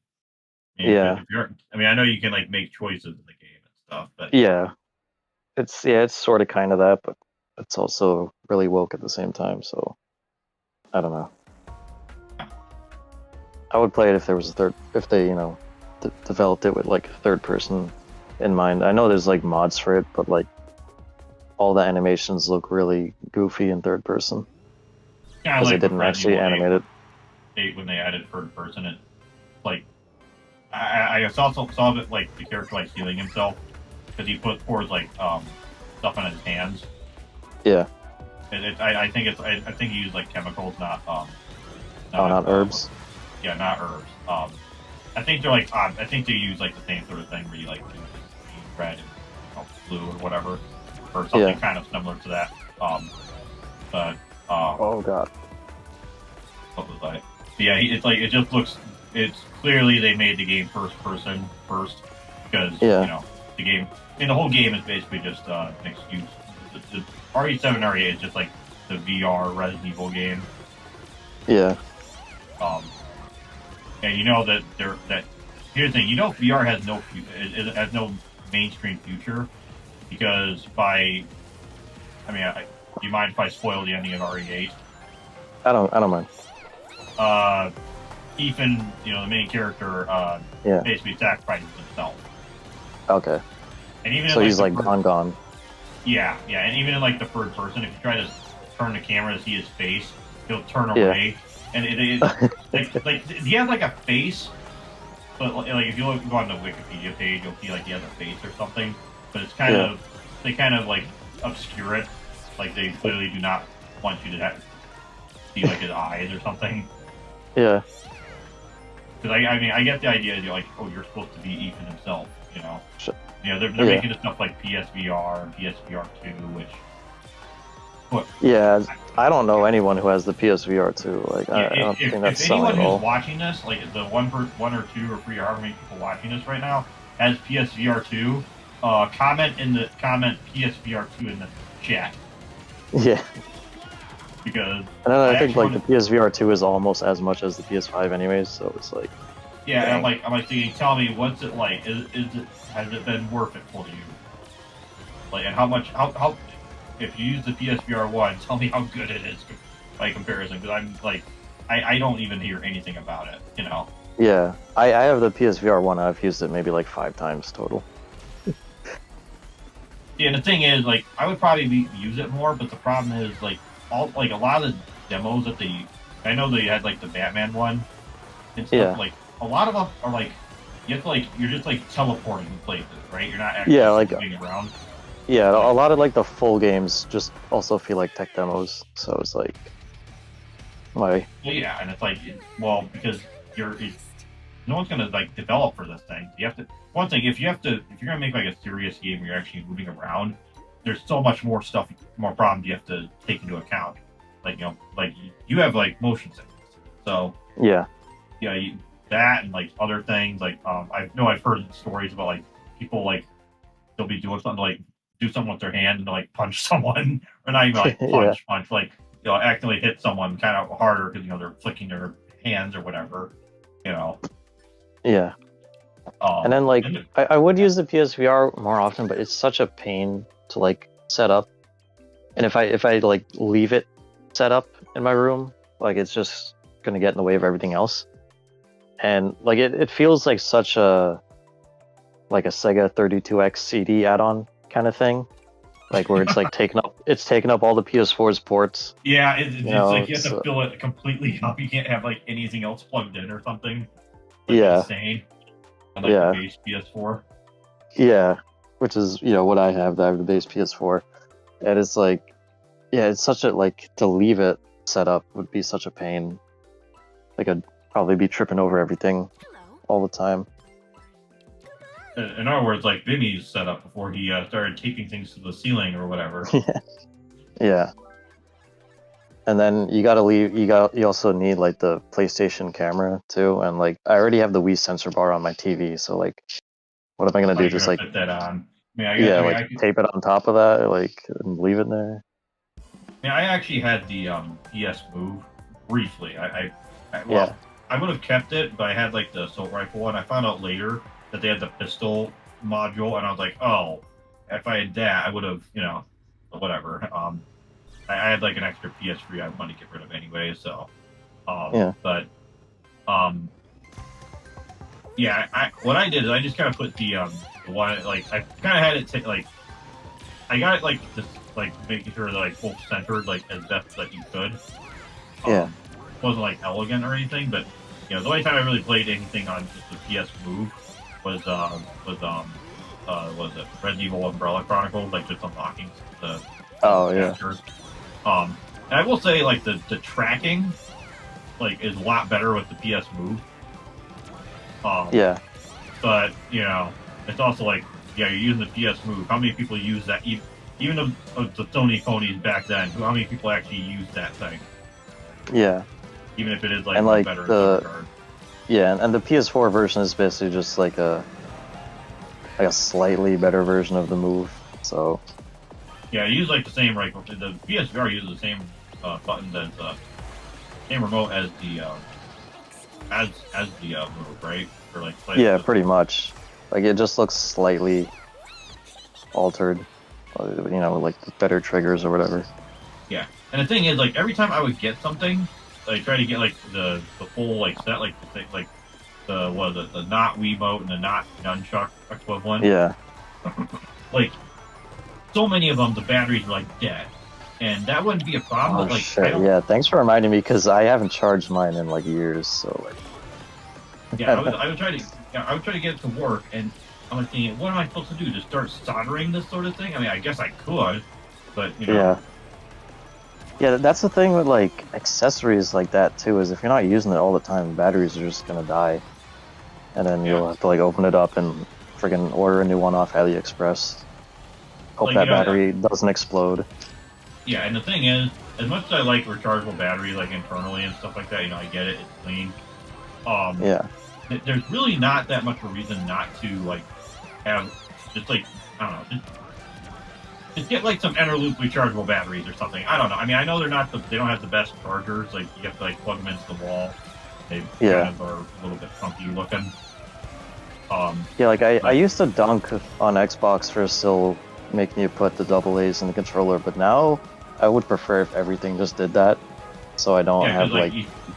I mean, yeah, if you're, I mean, I know you can like make choices in the game and stuff, but yeah. It's sort of kind of that, but it's also really woke at the same time. So I don't know. I would play it if there was if they developed it with like third person in mind. I know there's like mods for it, but like all the animations look really goofy in third person kind of because they like with didn't Resident actually Evil animate it. 8 when they added third person. It like I also saw that like the character like healing himself because he pours like stuff on his hands. Yeah. I think I think he used like chemicals, not Not herbs. Yeah, not herbs. I think they're like I think they use like the same sort of thing where you like do red and blue or whatever, or something kind of similar to that. But Oh god. what was I? Yeah, it's like it just looks. It's clearly they made the game first person first because the game. I mean, the whole game is basically just an excuse. The RE7 RE8 is just like the VR Resident Evil game. Yeah. And that here's the thing. VR has it has no mainstream future because do you mind if I spoil the ending of RE8? I don't mind. Ethan, the main character, basically sacrifices himself. Okay. And even so he's like gone. Yeah, and even in like the third person, if you try to turn the camera to see his face, he'll turn away. And like he has like a face, but like if you go on the Wikipedia page, you'll see like he has a face or something. But it's kind of they kind of like obscure it, like they clearly do not want you to see like his eyes or something. Yeah. Because I get the idea. You're like, oh, you're supposed to be Ethan himself, Sure. They're making this stuff like PSVR and PSVR 2, which. Yeah, I don't know anyone who has the PSVR 2. Like, I don't think that's if anyone selling at all. who's watching this, like the one or two or three or however many people watching this right now has PSVR 2, comment PSVR 2 in the chat. Yeah. Because I think like the PSVR 2 is almost as much as the PS5 anyways, so it's like. Yeah, and I'm like thinking, tell me, what's it like? Has it been worth it for you? Like, and how if you use the PSVR 1, tell me how good it is by comparison, because I'm like, I don't even hear anything about it, Yeah, I have the PSVR 1, I've used it maybe like 5 times total. Yeah, and the thing is, like, I would probably use it more, but the problem is, like, a lot of the demos that I know they had, like, the Batman one and stuff, like, a lot of them are, like, you have to, like, you're just, like, teleporting places, right? You're not actually moving around. Yeah, a lot of, like, the full games just also feel like tech demos, so it's like, why? Well, yeah, and it's like, well, because no one's gonna, like, develop for this thing. You have to, one thing, if you're gonna make, like, a serious game where you're actually moving around, there's so much more problems you have to take into account. Like, like, you have, like, motion sickness. So, yeah, that and, like, other things, like, I've heard stories about, like, people, like, they'll be doing something, like, do something with their hand and, like, punch someone, or not even, like, punch, like, accidentally hit someone kind of harder because, they're flicking their hands or whatever, Yeah. And then, like, I would use the PSVR more often, but it's such a pain to, like, set up. And if I like, leave it set up in my room, like, it's just gonna get in the way of everything else. And, like, it feels like such a Sega 32X CD add-on kind of thing. Like, where it's, like, taking up all the PS4's ports. Yeah, it's like you have to fill it completely up. You can't have, like, anything else plugged in or something. Like, insane. On, like, the base PS4. Yeah, which is, what I have. I have the base PS4. And it's like, yeah, it's such a like to leave it set up would be such a pain. Like I'd probably be tripping over everything all the time. In other words, like Vinny's setup before he started taping things to the ceiling or whatever. Yeah. And then you gotta leave. You also need like the PlayStation camera too, and like I already have the Wii sensor bar on my TV, so like, what am I gonna How do? you're Just gonna like, fit that on? I mean, yeah, I like tape it on top of that, like, and leave it there. mean, I actually had the PS Move briefly. Well, Yeah, I would have kept it, but I had like the assault rifle one. I found out later that they had the pistol module, and I was like, oh, if I had that, I would have, whatever. I had like an extra PS3 I wanted to get rid of anyway, so. yeah, But um, yeah, what I did is I just kind of put the one like I kind of had it like I got it like just like making sure that like both centered like as best that you could. yeah. Wasn't like elegant or anything, but the only time I really played anything on just the PS Move was was it Resident Evil Umbrella Chronicles, like just unlocking the Oh yeah, captures. And I will say like the tracking like is a lot better with the PS Move. yeah. But it's also like you're using the PS Move. How many people use that? Even of the Sony phonies back then, how many people actually use that thing? Yeah, Even if it is like and much like better in some regard. yeah, and the PS4 version is basically just like a slightly better version of the Move. So Yeah, I use like the same right. The PSVR uses the same buttons as same remote as the Move, right? For like yeah, pretty much. Like it just looks slightly altered, like with better triggers or whatever. Yeah, and the thing is, like every time I would get something, like try to get like the full like set, like the what is it, the not Wiimote and the not nunchuck equivalent. Yeah. Like so many of them, the batteries are like dead, and that wouldn't be a problem. Oh But like shit! Yeah, thanks for reminding me because I haven't charged mine in like years. So like, yeah, I would try to I would try to get it to work, and I'm like thinking, what am I supposed to do? Just start soldering this sort of thing? I mean, I guess I could, but yeah, yeah. That's the thing with like accessories like that too. Is if you're not using it all the time, batteries are just gonna die, and then yeah. you'll have to like open it up and friggin' order a new one off AliExpress. Hope Like that battery doesn't explode. yeah, and the thing is, as much as I like rechargeable batteries, like internally and stuff like that, I get it, it's clean. Yeah, There's really not that much of a reason not to like have just like I don't know, just get like some interloop rechargeable batteries or something. I don't know. I mean, I know they don't have the best chargers. Like you have to like plug them into the wall. They kind of are a little bit funky looking. Yeah, like I used to dunk on Xbox for still making you put the double A's in the controller, but now I would prefer if everything just did that, so I don't have like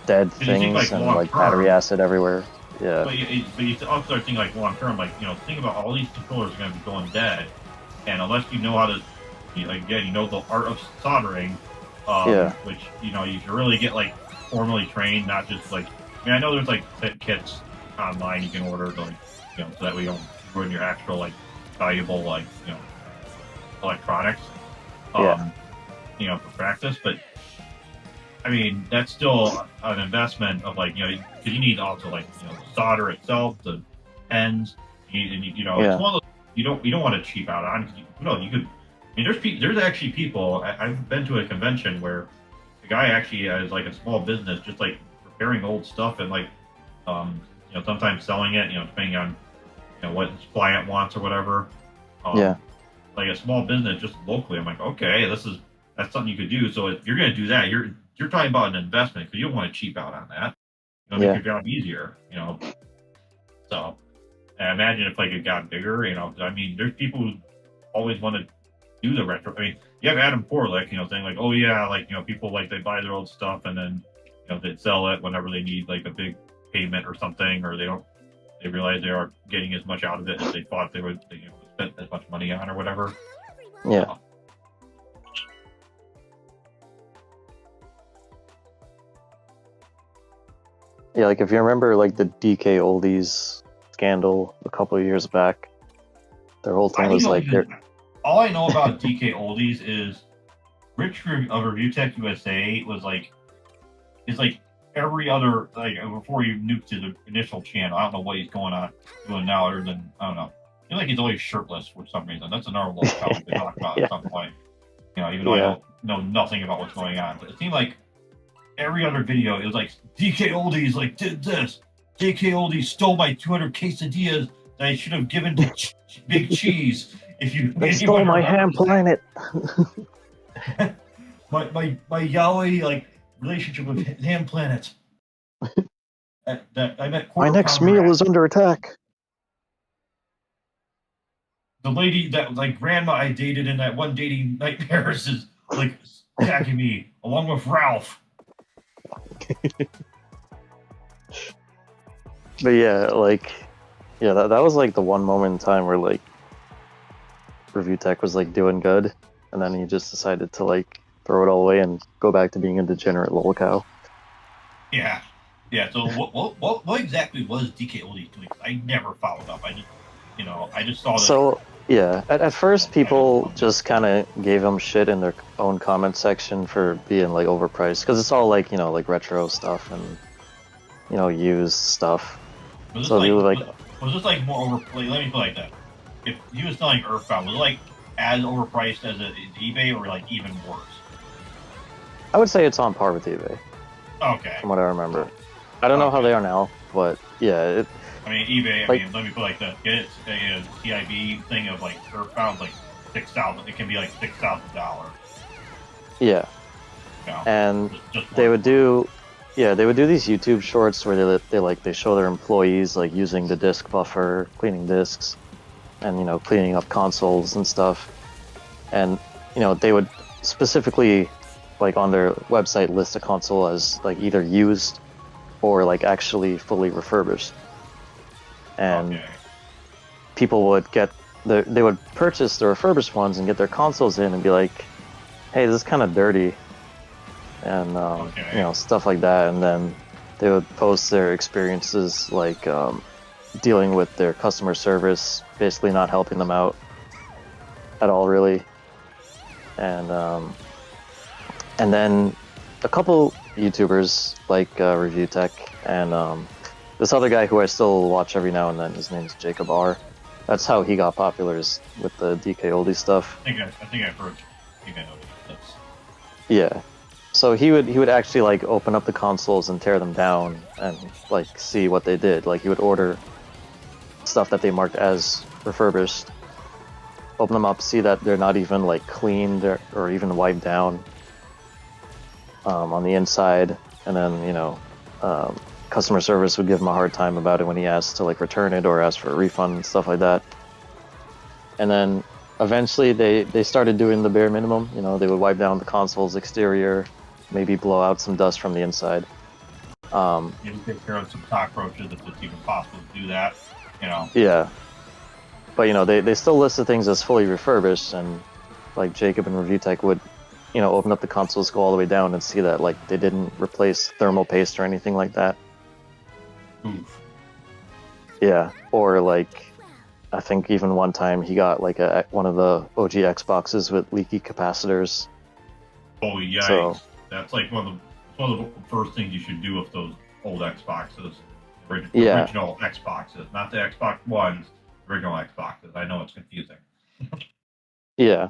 dead things and like battery acid everywhere. Yeah. But you also start thinking like long term, like think about all these controllers are going to be going dead, and unless you know how to, again, you know the art of soldering, which you should really get like formally trained, not just like I mean I know there's like kits online you can order to like so that we don't ruin your actual like valuable like electronics, for practice, but. I mean, that's still an investment of like, because you need also like, the solder itself, the ends, it's one of those you don't want to cheap out on. You could. I mean, there's actually people. I've been to a convention where the guy actually has like a small business, just like repairing old stuff and like, sometimes selling it. Depending on, what his client wants or whatever. Like a small business just locally. I'm like, okay, that's something you could do. So if you're going to do that, you're talking about an investment because you don't want to cheap out on that. Make your job easier, So, and I imagine if like it got bigger, I mean, there's people who always want to do the retro. I mean, you have Adam Porlick, saying like, oh yeah, like people like they buy their old stuff and then they sell it whenever they need like a big payment or something, or they realize they aren't getting as much out of it as they thought they would, spend as much money on or whatever. Yeah. Yeah, like if you remember like the DK Oldies scandal a couple of years back, their whole thing was like all I know about DK Oldies is of Review Tech USA was like is like every other like before you nuked to the initial channel. I don't know what he's going on doing now, other than I don't know. I feel like he's always shirtless for some reason. That's another little topic to talk about Yeah, at some point. You know, even though I yeah. don't know nothing about what's going on, but it seemed like every other video it was like DK Oldies like did this. DK Oldies stole my 200 quesadillas that I should have given to Big Cheese. If you They stole anyone my ham remembers that. planet. My Yahweh like relationship with Ham Planet. That I met My Quarter next Pounder meal at. is under attack. The lady that like grandma I dated in that one dating nightmares is like attacking me along with Ralph. But yeah, like, yeah, that was like the one moment in time where like Review Tech was like doing good, and then he just decided to like throw it all away and go back to being a degenerate lolcow. Yeah, yeah. So what exactly was DK Oldies doing? 'Cause I never followed up. I just I just saw that. So yeah, at first I just people loved it. just kind of gave him shit in their own comment section for being like overpriced because it's all like like retro stuff and used stuff. Was this So they like were like, was this like more over? Like, let me put it like that. If he was selling Earthbound, was it like as overpriced as it is eBay, or like even worse? I would say it's on par with eBay Okay, from what I remember. I don't know how they okay. are now, but yeah, I mean, eBay. I like mean, let me put it like that. Get it a TIB thing of like Earthbound, like 6,000. It can be like $6,000. yeah, You know, and just they worth would more. do yeah they would do these YouTube shorts where they show their employees like using the disk buffer, cleaning disks, and cleaning up consoles and stuff, and they would specifically like on their website list a console as like either used or like actually fully refurbished, and Okay. people would they would purchase the refurbished ones and get their consoles in and be like, hey, this is kind of dirty, and Okay. stuff like that, and then they would post their experiences like dealing with their customer service, basically not helping them out at all really, and then a couple YouTubers like Review Tech and this other guy who I still watch every now and then. His name's Jacob R. That's how he got popular, is with the DK oldie stuff. I think I've heard. I think I know that's. Yeah. So he would actually like open up the consoles and tear them down and like see what they did. Like he would order stuff that they marked as refurbished, open them up, see that they're not even like cleaned or even wiped down on the inside, and then customer service would give him a hard time about it when he asked to like return it or ask for a refund and stuff like that. And then eventually they started doing the bare minimum. They would wipe down the console's exterior, maybe blow out some dust from the inside. Maybe take care of some cockroaches if it's even possible to do that. You know. Yeah, but they still listed things as fully refurbished, and like Jacob and Review Tech would open up the consoles, go all the way down, and see that like they didn't replace thermal paste or anything like that. Oof. Yeah, or like I think even one time he got like one of the OG Xboxes with leaky capacitors. Oh So yikes! That's like one of the first things you should do with those old Xboxes, yeah, original Xboxes, not the Xbox Ones, original Xboxes. I know it's confusing. yeah.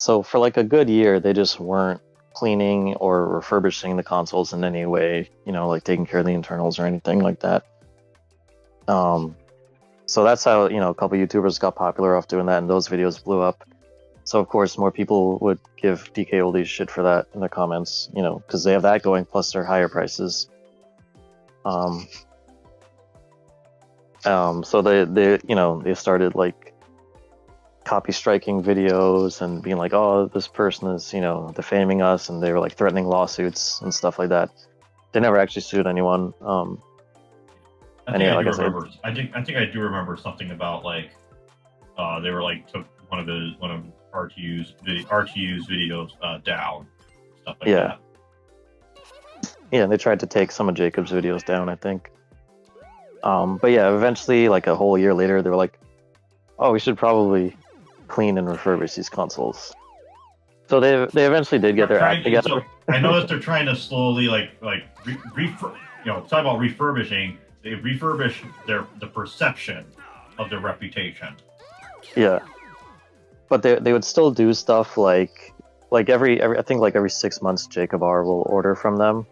So for like a good year, they just weren't cleaning or refurbishing the consoles in any way, like taking care of the internals or anything like that. Um, so that's how, a couple YouTubers got popular off doing that, and those videos blew up. So of course, more people would give DK Oldies shit for that in their comments, because they have that going plus their higher prices. So they started like copy striking videos and being like, oh, this person is defaming us, and they were like threatening lawsuits and stuff like that. They never actually sued anyone. I And think yeah, I like do I said, remember. I think I do remember something about like they were like took one of RTU's videos down, stuff like yeah, that. yeah, they tried to take some of Jacob's videos down, I think. But yeah, eventually, like a whole year later, they were like, oh, we should probably clean and refurbish these consoles. So they eventually did get their act together. So I noticed they're trying to slowly talk about refurbishing. They refurbish the perception of their reputation. Yeah, but they would still do stuff like every I think like every 6 months Jacob R will order from them,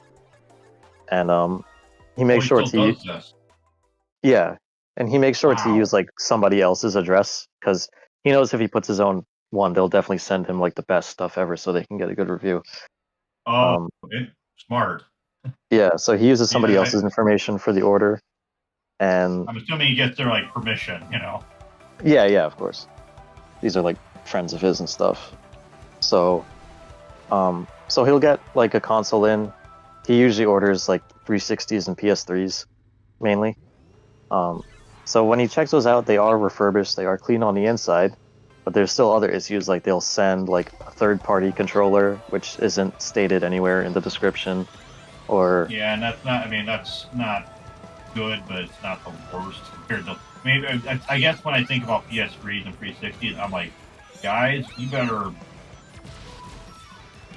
and he makes sure to yeah, and he makes sure to use like somebody else's address because he knows if he puts his own one, they'll definitely send him like the best stuff ever, so they can get a good review. Oh, smart. Yeah, so he uses somebody else's information for the order, and I'm assuming he gets their like permission, you know. Yeah, of course. These are like friends of his and stuff. So he'll get like a console in. He usually orders like 360s and PS3s mainly. So when he checks those out, they are refurbished, they are clean on the inside, but there's still other issues, like they'll send like a third-party controller, which isn't stated anywhere in the description, or... Yeah, and that's not good, but it's not the worst compared to... Maybe, I guess when I think about PS3s and 360s, I'm like, guys, you better...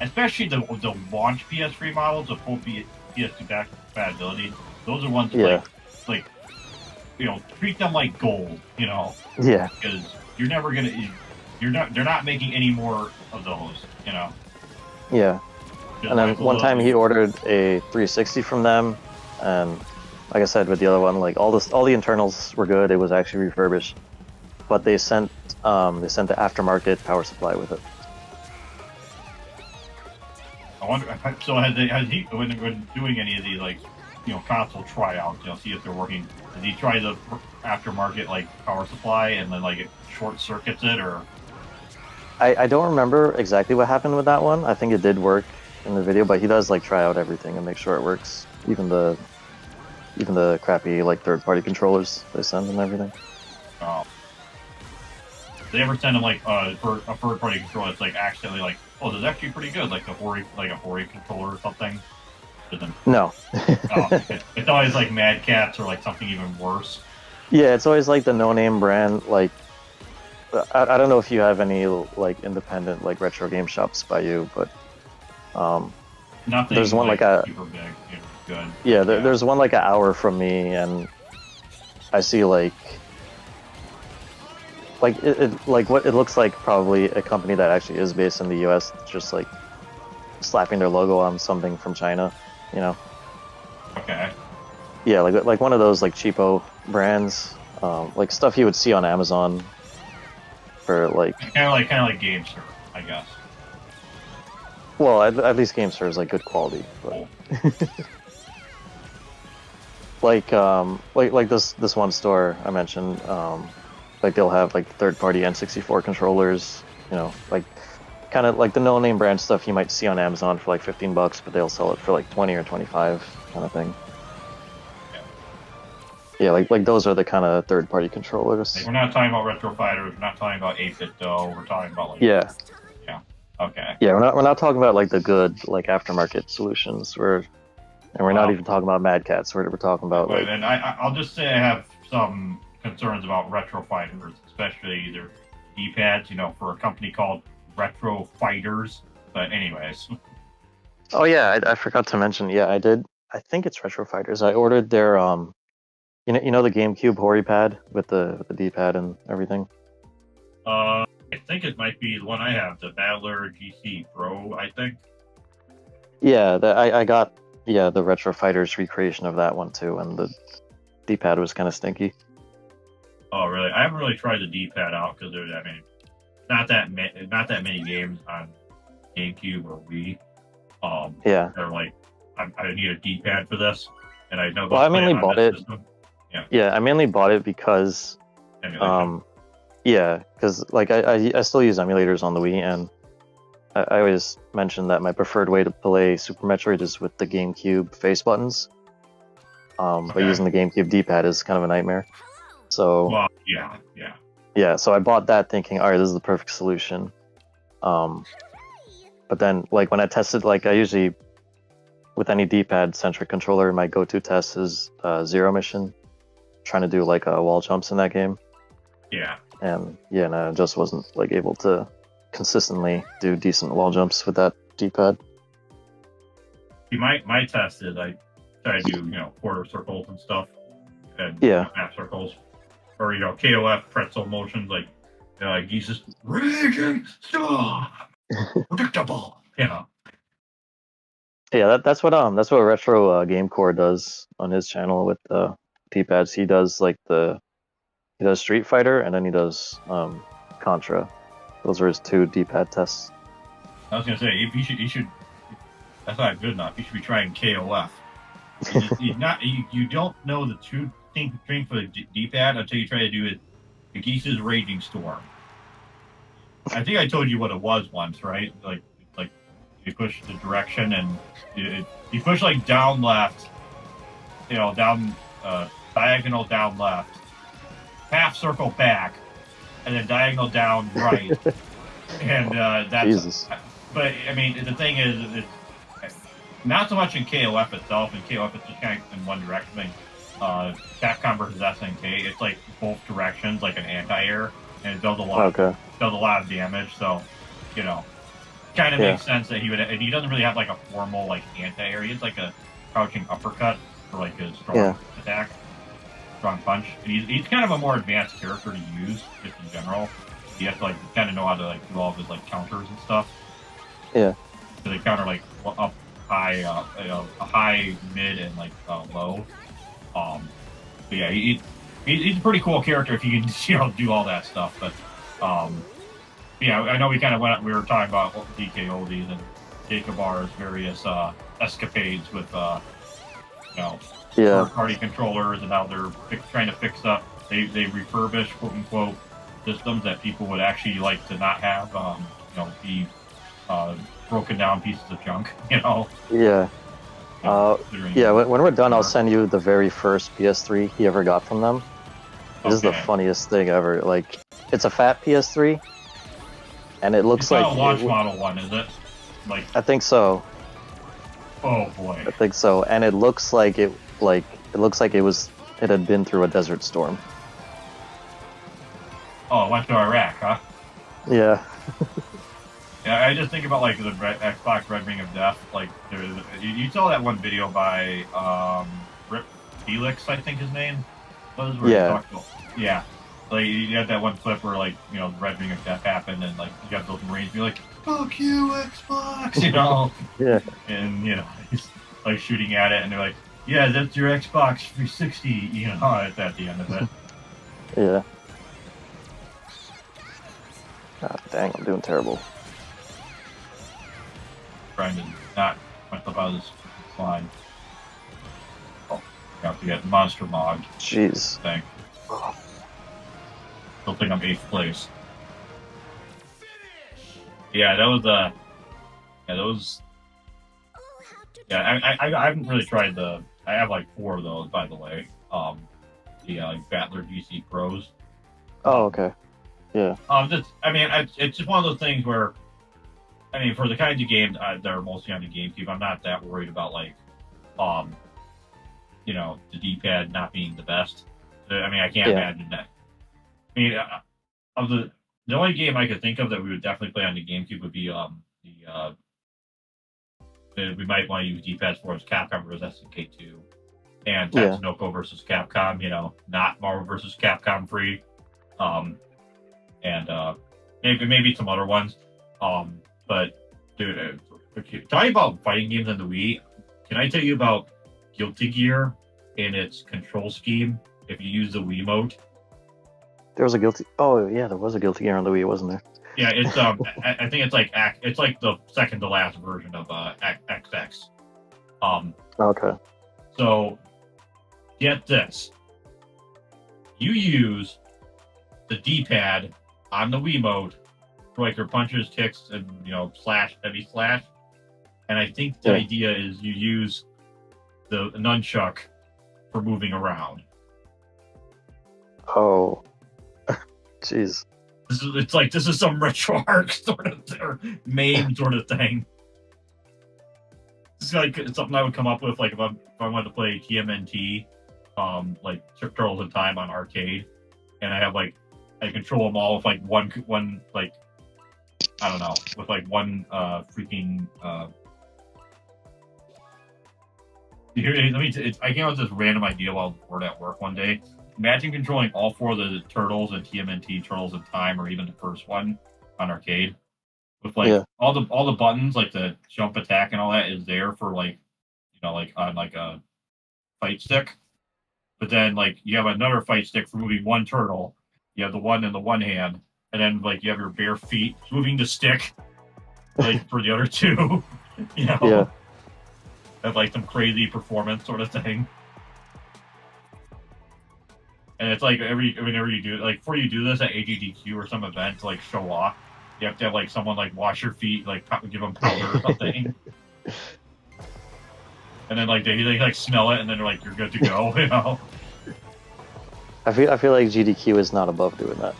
Especially the launch PS3 models, the full PS2 back compatibility, those are ones like treat them like gold, you know. Yeah. Because they're not making any more of those, you know. Yeah. And then one time he ordered a 360 from them, and like I said with the other one, like all the internals were good. It was actually refurbished, but they sent the aftermarket power supply with it. I wonder. So has he when doing any of these console tryouts, see if they're working? Did he try the aftermarket power supply and then it short circuits it, or? I don't remember exactly what happened with that one. I think it did work in the video, but he does try out everything and make sure it works, even the crappy third-party controllers they send and everything. Oh. Did they ever send him a third-party controller that's accidentally oh, this is actually pretty good, like a Hori controller or something? No. It's always Mad Cats or something even worse. Yeah, it's always the no-name brand. I don't know if you have any independent retro game shops by you, but nothing. There's one super big. Good. Yeah, there's one an hour from me, and I see what it looks like probably a company that actually is based in the U.S. just slapping their logo on something from China, you know. Okay. Yeah, like one of those cheapo brands, stuff you would see on Amazon for kind of like GameStop, I guess. Well, at least GameStop is good quality, but this one store I mentioned, they'll have third-party N64 controllers, you know, kind of the no-name brand stuff you might see on Amazon for $15, but they'll sell it for 20 or 25 kind of thing. Yeah, those are the kind of third-party controllers. We're not talking about retro fighters. We're not talking about 8-bit though. We're talking about yeah. Okay. Yeah, we're not talking about the good aftermarket solutions. We're not even talking about Mad Cats. We're talking about And I'll just say I have some concerns about retro fighters, especially their D-pads. For a company called Retro Fighters. But anyways. Oh yeah, I forgot to mention. Yeah, I did. I think it's Retro Fighters. I ordered their you know the GameCube Hori pad with the D-pad and everything. I think it might be the one I have, the Battler GC Pro, I think. Yeah, I got the Retro Fighters recreation of that one too, and the D-pad was kind of stinky. Oh really? I haven't really tried the D-pad out because there's not that many games on GameCube or Wii. Yeah. They're I need a D-pad for this, and I know. Well, I mainly bought it. System. Yeah, I mainly bought it because yeah, because I still use emulators on the Wii, and I always mention that my preferred way to play Super Metroid is with the GameCube face buttons. But using the GameCube D-pad is kind of a nightmare. So yeah. So I bought that thinking, all right, this is the perfect solution. But then when I tested, I usually with any D-pad centric controller, my go-to test is Zero Mission, trying to do wall jumps in that game. Yeah. and yeah, no, I just wasn't like able to consistently do decent wall jumps with that D-pad. See, my test is I try to do quarter circles and stuff, and Yeah. half circles, or KOF pretzel motions like he's just raging stuff, predictable. Yeah, that's what Retro Gamecore does on his channel with the D-pads. He does Street Fighter, and then he does Contra. Those are his 2 D-pad tests. I was gonna say you should. That's not good enough. You should be trying KOF. You don't know the true strength for the D-pad until you try to do it. The Geese's Raging Storm. I think I told you what it was once, right? Like you push the direction and you push like down left, down diagonal down left, half circle back, and then diagonal down right, and that's. Jesus. But I mean, the thing is, it's not so much in KOF itself. In KOF, it's just kind of in one direction thing. Capcom versus SNK, it's like both directions, like an anti-air, and it does a lot. Okay. Does a lot of damage. So, kind of makes sense that he would. He doesn't really have like a formal like anti-air. He has like a crouching uppercut for like his strong attack, strong punch. And he's kind of a more advanced character to use just in general. You have to like kind of know how to like do all of his like counters and stuff. Yeah. So they counter like up high, a high, mid, and like low. But yeah, he's a pretty cool character if you can do all that stuff. But yeah, I know we were talking about DK Oldies and Jacobar's various escapades with third-party controllers and how they're trying to fix up. They refurbish quote unquote systems that people would actually like to not have. Be broken down pieces of junk. Yeah. Yeah. When we're done, I'll send you the very first PS3 he ever got from them. This is the funniest thing ever. Like, it's a fat PS3, and it looks like a launch model one, is it? Like, I think so. Oh boy. I think so, and it looks like it had been through a desert storm. Oh, it went to Iraq, huh? Yeah. Yeah, I just think about like the Xbox Red Ring of Death. Like, you saw that one video by Rip Felix, I think his name was. Where he talked about, yeah. Like you had that one clip where like the Red Ring of Death happened, and like you got those Marines be like, "Fuck you, Xbox," Yeah. And he's like shooting at it, and they're like, "Yeah, that's your Xbox 360," at the end of it. Yeah. God dang, I'm doing terrible. Trying to not myself out of this slide. Oh, I have to get monster mogged. Jeez. Thing. Still think I'm 8th place. Yeah, that was Yeah, I haven't really tried I have like 4 of those, by the way. The Battler GC Pros. Oh, okay. Yeah. It's just one of those things where, for the kinds of games that are mostly on the GameCube, I'm not that worried about the D-pad not being the best. I can't imagine that. Of the only game I could think of that we would definitely play on the GameCube would be we might want to use D-pads for is Capcom vs SNK 2 and Tatsunoko versus Capcom. Not Marvel vs Capcom free, and maybe some other ones. But dude, talking about fighting games on the Wii, can I tell you about Guilty Gear and its control scheme if you use the Wiimote? There was a Guilty. Oh yeah, there was a Guilty Gear on the Wii, wasn't there? Yeah, it's I think it's like the second to last version of XX. Okay. So get this. You use the D-pad on the Wiimote for like your punches, kicks, and slash, heavy slash. And I think the idea is you use the nunchuck for moving around. Oh. Jeez. This is some RetroArch sort of MAME sort of thing. It's like something I would come up with like if I wanted to play TMNT, like Turtles in Time on arcade, and I have like I control them all with like one like I don't know, with like one freaking I came up with this random idea while we at work one day. Imagine controlling all four of the turtles and TMNT Turtles in Time, or even the first one on arcade, with like Yeah. all the buttons, like the jump, attack, and all that is there for like like on like a fight stick. But then like you have another fight stick for moving one turtle. You have the one in the one hand, and then like you have your bare feet moving the stick, like for the other two. Yeah. Have like some crazy performance sort of thing. And it's like whenever you do like before you do this at AGDQ or some event to like show off, you have to have like someone like wash your feet, like give them powder or something. And then like they like smell it, and then they're like, "You're good to go," you know. I feel like GDQ is not above doing that.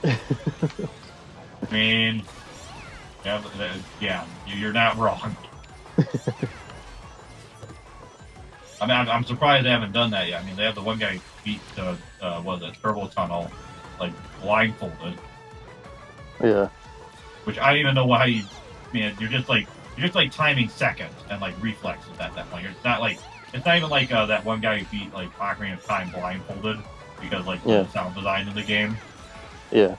I mean, yeah, you're not wrong. I mean, I'm surprised they haven't done that yet. I mean, they have the one guy beat the turbo tunnel, like blindfolded. Yeah. Which I don't even know why you. Man, you're just like timing seconds and like reflexes at that point. It's not even like that one guy who beat like Ocarina of Time blindfolded because like the sound design in the game. Yeah.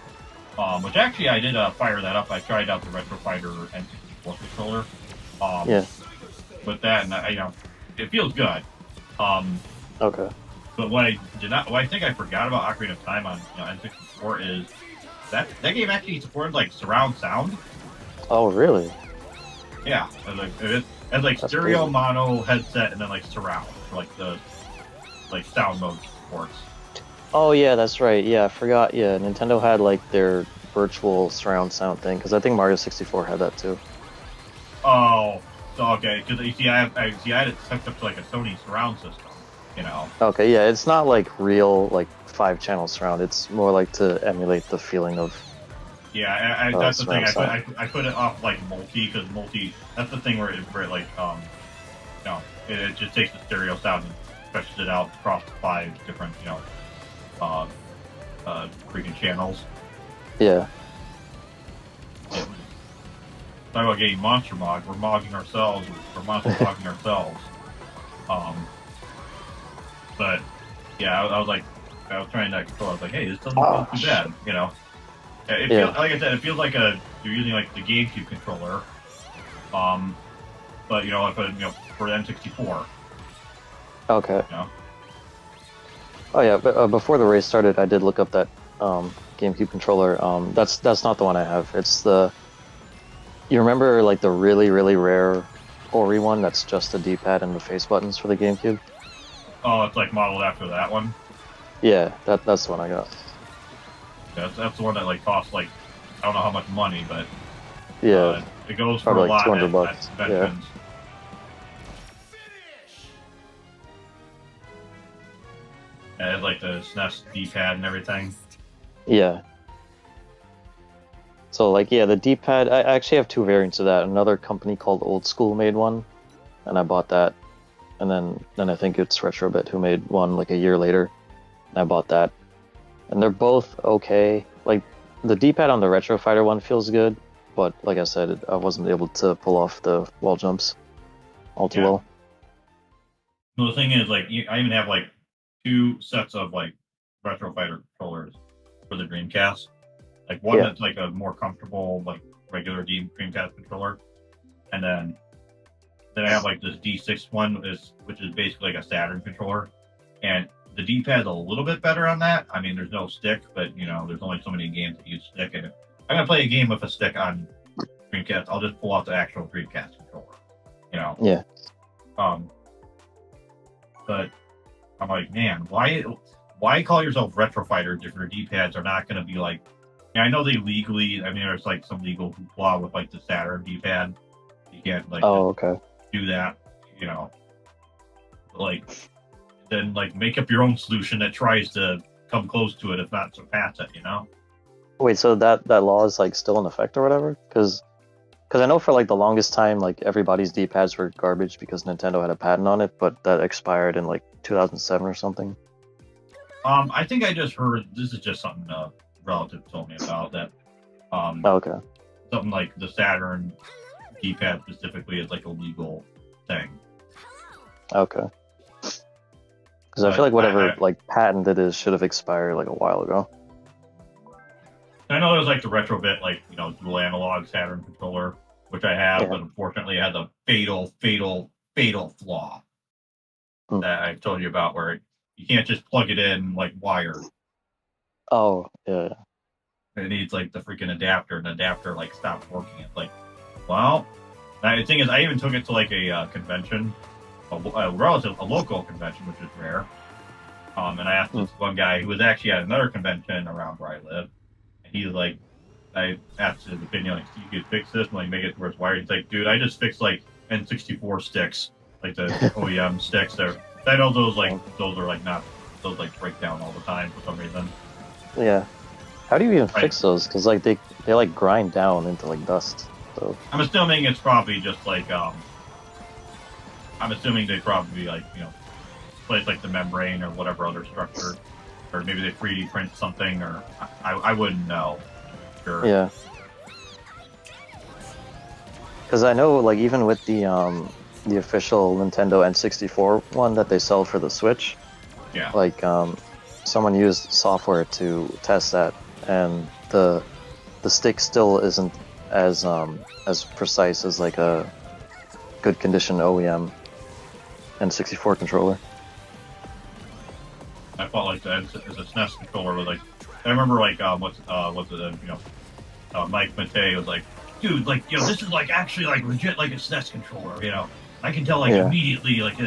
Which actually I did fire that up. I tried out the Retro Fighter N64 controller. Yeah. With that, and it feels good. Okay. But what I think I forgot about Ocarina of Time on N64 is that game actually supported like surround sound. Oh, really? Yeah, it has like That's stereo, crazy. mono, headset, and then like surround for like the sound mode supports. Oh, yeah, that's right. Yeah, I forgot. Yeah, Nintendo had like their virtual surround sound thing because I think Mario 64 had that too. Oh, so okay, because you see, I had it hooked up to like a Sony surround system, you know. Okay, yeah, it's not like real like 5-channel surround. It's more like to emulate the feeling of Yeah, that's the thing. surround sound. I put it off like multi because multi. That's the thing where it like it just takes the stereo sound and stretches it out across the 5 different uh, freaking channels. Yeah. Talk about getting monster mod. We're mogging ourselves. We're monster mogging ourselves. But yeah, I was trying to control. I was like, hey, this doesn't feel too bad, you know. It feels, like I said, it feels like you're using like the GameCube controller, but for the N64. Okay. You know? Oh yeah, but before the race started, I did look up that GameCube controller. That's not the one I have. It's the. You remember like the really rare Ori one that's just the D-pad and the face buttons for the GameCube? Oh, it's like modeled after that one. Yeah, that's the one I got. Yeah, that's the one that like costs like I don't know how much money, but yeah, it goes for probably a like lot $200. at conventions. Yeah. It has like the SNES D-pad and everything. Yeah. So like yeah, the D-pad. I actually have 2 variants of that. Another company called Old School made one, and I bought that. And then I think it's Retrobit who made one like a year later, and I bought that. And they're both okay. Like the D-pad on the Retro Fighter one feels good, but like I said, I wasn't able to pull off the wall jumps all too well. Well, the thing is, like, I even have like 2 sets of like Retro Fighter controllers for the Dreamcast. Like one that's like a more comfortable, like regular Dreamcast controller, and then I have like this D6 one, which is basically like a Saturn controller, and the D-pad's a little bit better on that. I mean, there's no stick, but there's only so many games that use stick. And if I'm gonna play a game with a stick on Dreamcast, I'll just pull out the actual Dreamcast controller. Yeah. But I'm like, man, why call yourself Retro Fighter if your D-pads are not gonna be like? I know they legally. I mean, there's like some legal hoopla with like the Saturn D-pad. You can't like do that, like. Then like make up your own solution that tries to come close to it, if not surpass it. Wait, so that law is like still in effect or whatever? Because I know for like the longest time, like everybody's D-pads were garbage because Nintendo had a patent on it, but that expired in like 2007 or something. I think I just heard this is just something relative told me about that. Okay. Something like the Saturn D-pad specifically is like a legal thing. Okay. Because I feel like whatever like patented is should have expired like a while ago. I know there's like the retrobit, like dual analog Saturn controller, which I have, Yeah. but unfortunately it has a fatal flaw that I've told you about, where you can't just plug it in like wired. Oh yeah. It needs like the freaking adapter, and the adapter like stopped working. It's like, well, the thing is, I even took it to like a convention, a local convention, which is rare. And I asked this one guy who was actually at another convention around where I live, and he's like, I asked his opinion, like, you could fix this and like make it where it's wired. He's like, dude, I just fixed like N64 sticks, like the OEM sticks. I know those are like not, those like break down all the time for some reason. Yeah. How do you even fix those? Because like they like grind down into like dust. So I'm assuming it's probably just like I'm assuming they probably like place like the membrane or whatever other structure, or maybe they 3D print something, or I wouldn't know. Sure. Yeah. Because I know like even with the official Nintendo N64 one that they sell for the Switch, yeah, like someone used software to test that, and the stick still isn't as precise as like a good condition OEM N64 controller. I felt like that as a SNES controller was like, I remember like what's it Mike Matei was like, dude, like this is like actually like legit like a SNES controller, I can tell like immediately like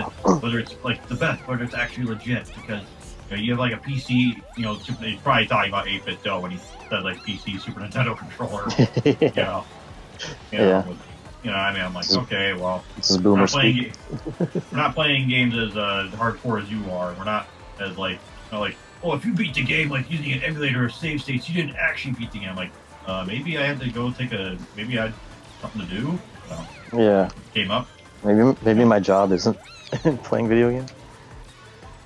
whether it's like the best, whether it's actually legit, because you have like a PC, he's probably talking about 8-bit dough when he said like PC Super Nintendo controller, Yeah. I mean, I'm like, okay, well, this is boomer we're not playing games as hardcore as you are. We're not as like, like, oh, if you beat the game like using an emulator or save states, you didn't actually beat the game. I'm like, maybe I had to go maybe I had something to do. Yeah. Came up. Maybe my job isn't playing video games.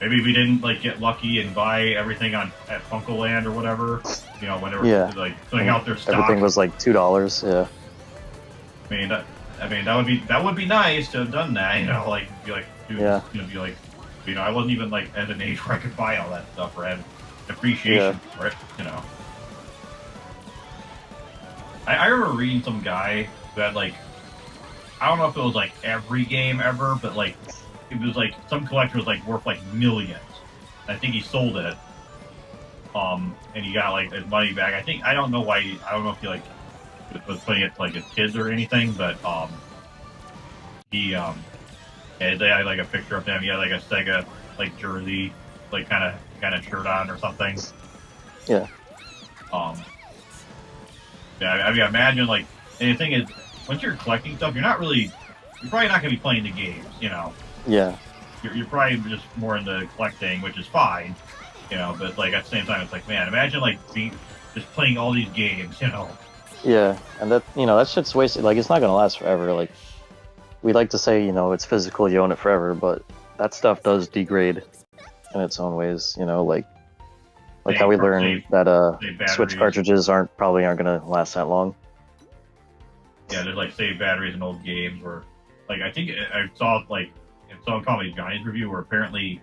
Maybe we didn't like get lucky and buy everything at Funkoland or whatever. Whenever like putting out their stock. Everything was like $2. Yeah. I mean that would be nice to have done that. Like be like, dude, be like, I wasn't even like at an age where I could buy all that stuff or have appreciation for it. I remember reading some guy who had like, I don't know if it was like every game ever, but like it was like some collector was like worth like millions. I think he sold it, and he got like his money back. I don't know why. I don't know if he like was putting it to like his kids or anything, but he they had like a picture of him. He had like a Sega like jersey, like kind of shirt on or something. Yeah. Yeah. I mean, imagine like, and the thing is, once you're collecting stuff, you're probably not going to be playing the games. Yeah. You're probably just more into collecting, which is fine. But like at the same time, it's like, man, imagine like just playing all these games. Yeah, and that shit's wasted. Like, it's not gonna last forever. Like, we like to say, it's physical, you own it forever, but that stuff does degrade in its own ways. Like how we learned that Switch cartridges aren't gonna last that long. Yeah, there's like saved batteries in old games where, like, I think I saw like in some Comedy Johnny's review where apparently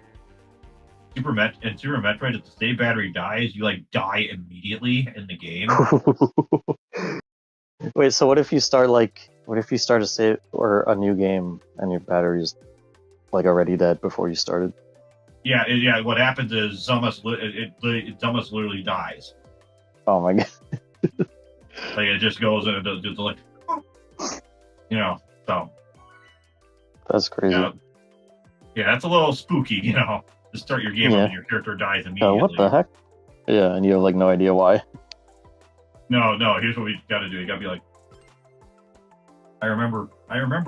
Super Metroid, if the save battery dies, you like die immediately in the game. Wait, so what if you start a save or a new game and your battery's like already dead before you started? Yeah. What happens is Zummus literally dies. Oh my god! Like it just goes and it does just like, so. That's crazy. Yeah, that's a little spooky, to start your game and your character dies immediately. What the heck? Yeah, and you have like no idea why. No, here's what we gotta do. You gotta be like, I remember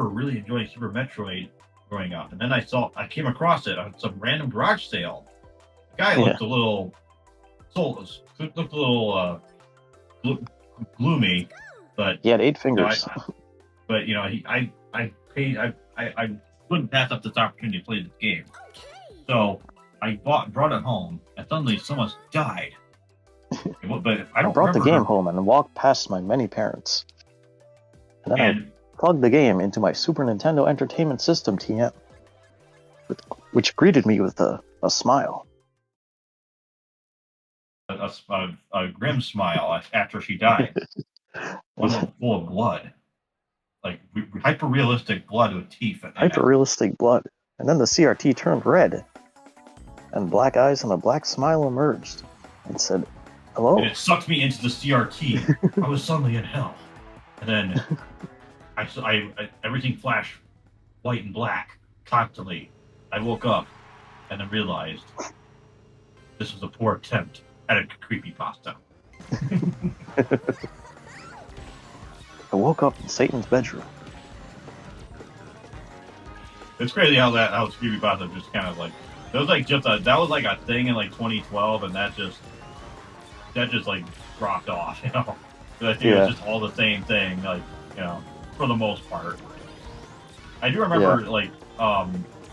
really enjoying Super Metroid growing up, and then I came across it on some random garage sale. The guy looked a little gloomy, but he had 8 fingers. But I wouldn't pass up this opportunity to play this game. So I brought it home, and suddenly someone died. But I I don't brought the remember game her. home and walked past my many parents. And then I And plugged the game into my Super Nintendo Entertainment System TM, which greeted me with a smile. a grim smile after she died, one full of blood, like hyper realistic blood with teeth. Hyper realistic blood. And then the CRT turned red, and black eyes and a black smile emerged and said, "Hello." And it sucked me into the CRT. I was suddenly in hell, and then everything flashed white and black constantly. I woke up and then realized this was a poor attempt at a creepypasta. I woke up in Satan's bedroom. It's crazy how creepypasta just kind of like that was like a thing in like 2012, and that just like dropped off. I think it was just all the same thing, like for the most part. I do remember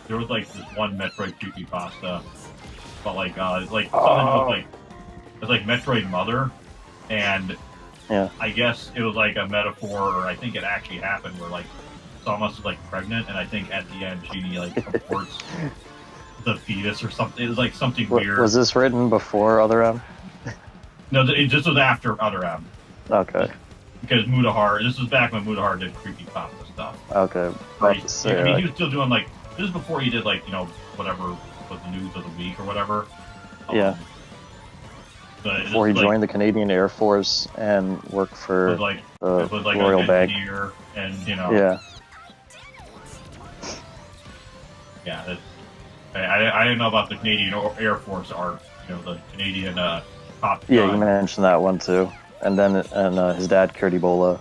there was like this one Metroid creepypasta, but like something with like Metroid Mother, and I guess it was like a metaphor, or I think it actually happened where like Samus is like pregnant, and I think at the end she like aborts the fetus or something. It was like something weird. Was this written before Other M? No, it just was after Other M. Okay. Because this was back when Mudahar did creepypasta stuff. Okay. He was still doing like, this was before he did like, whatever was the news of the week or whatever. Before he joined the Canadian Air Force and worked for the Royal Bank. And, Yeah, I didn't know about the Canadian Air Force art, the Canadian Top Gun. Yeah, you mentioned that one too. And then his dad cured Ebola,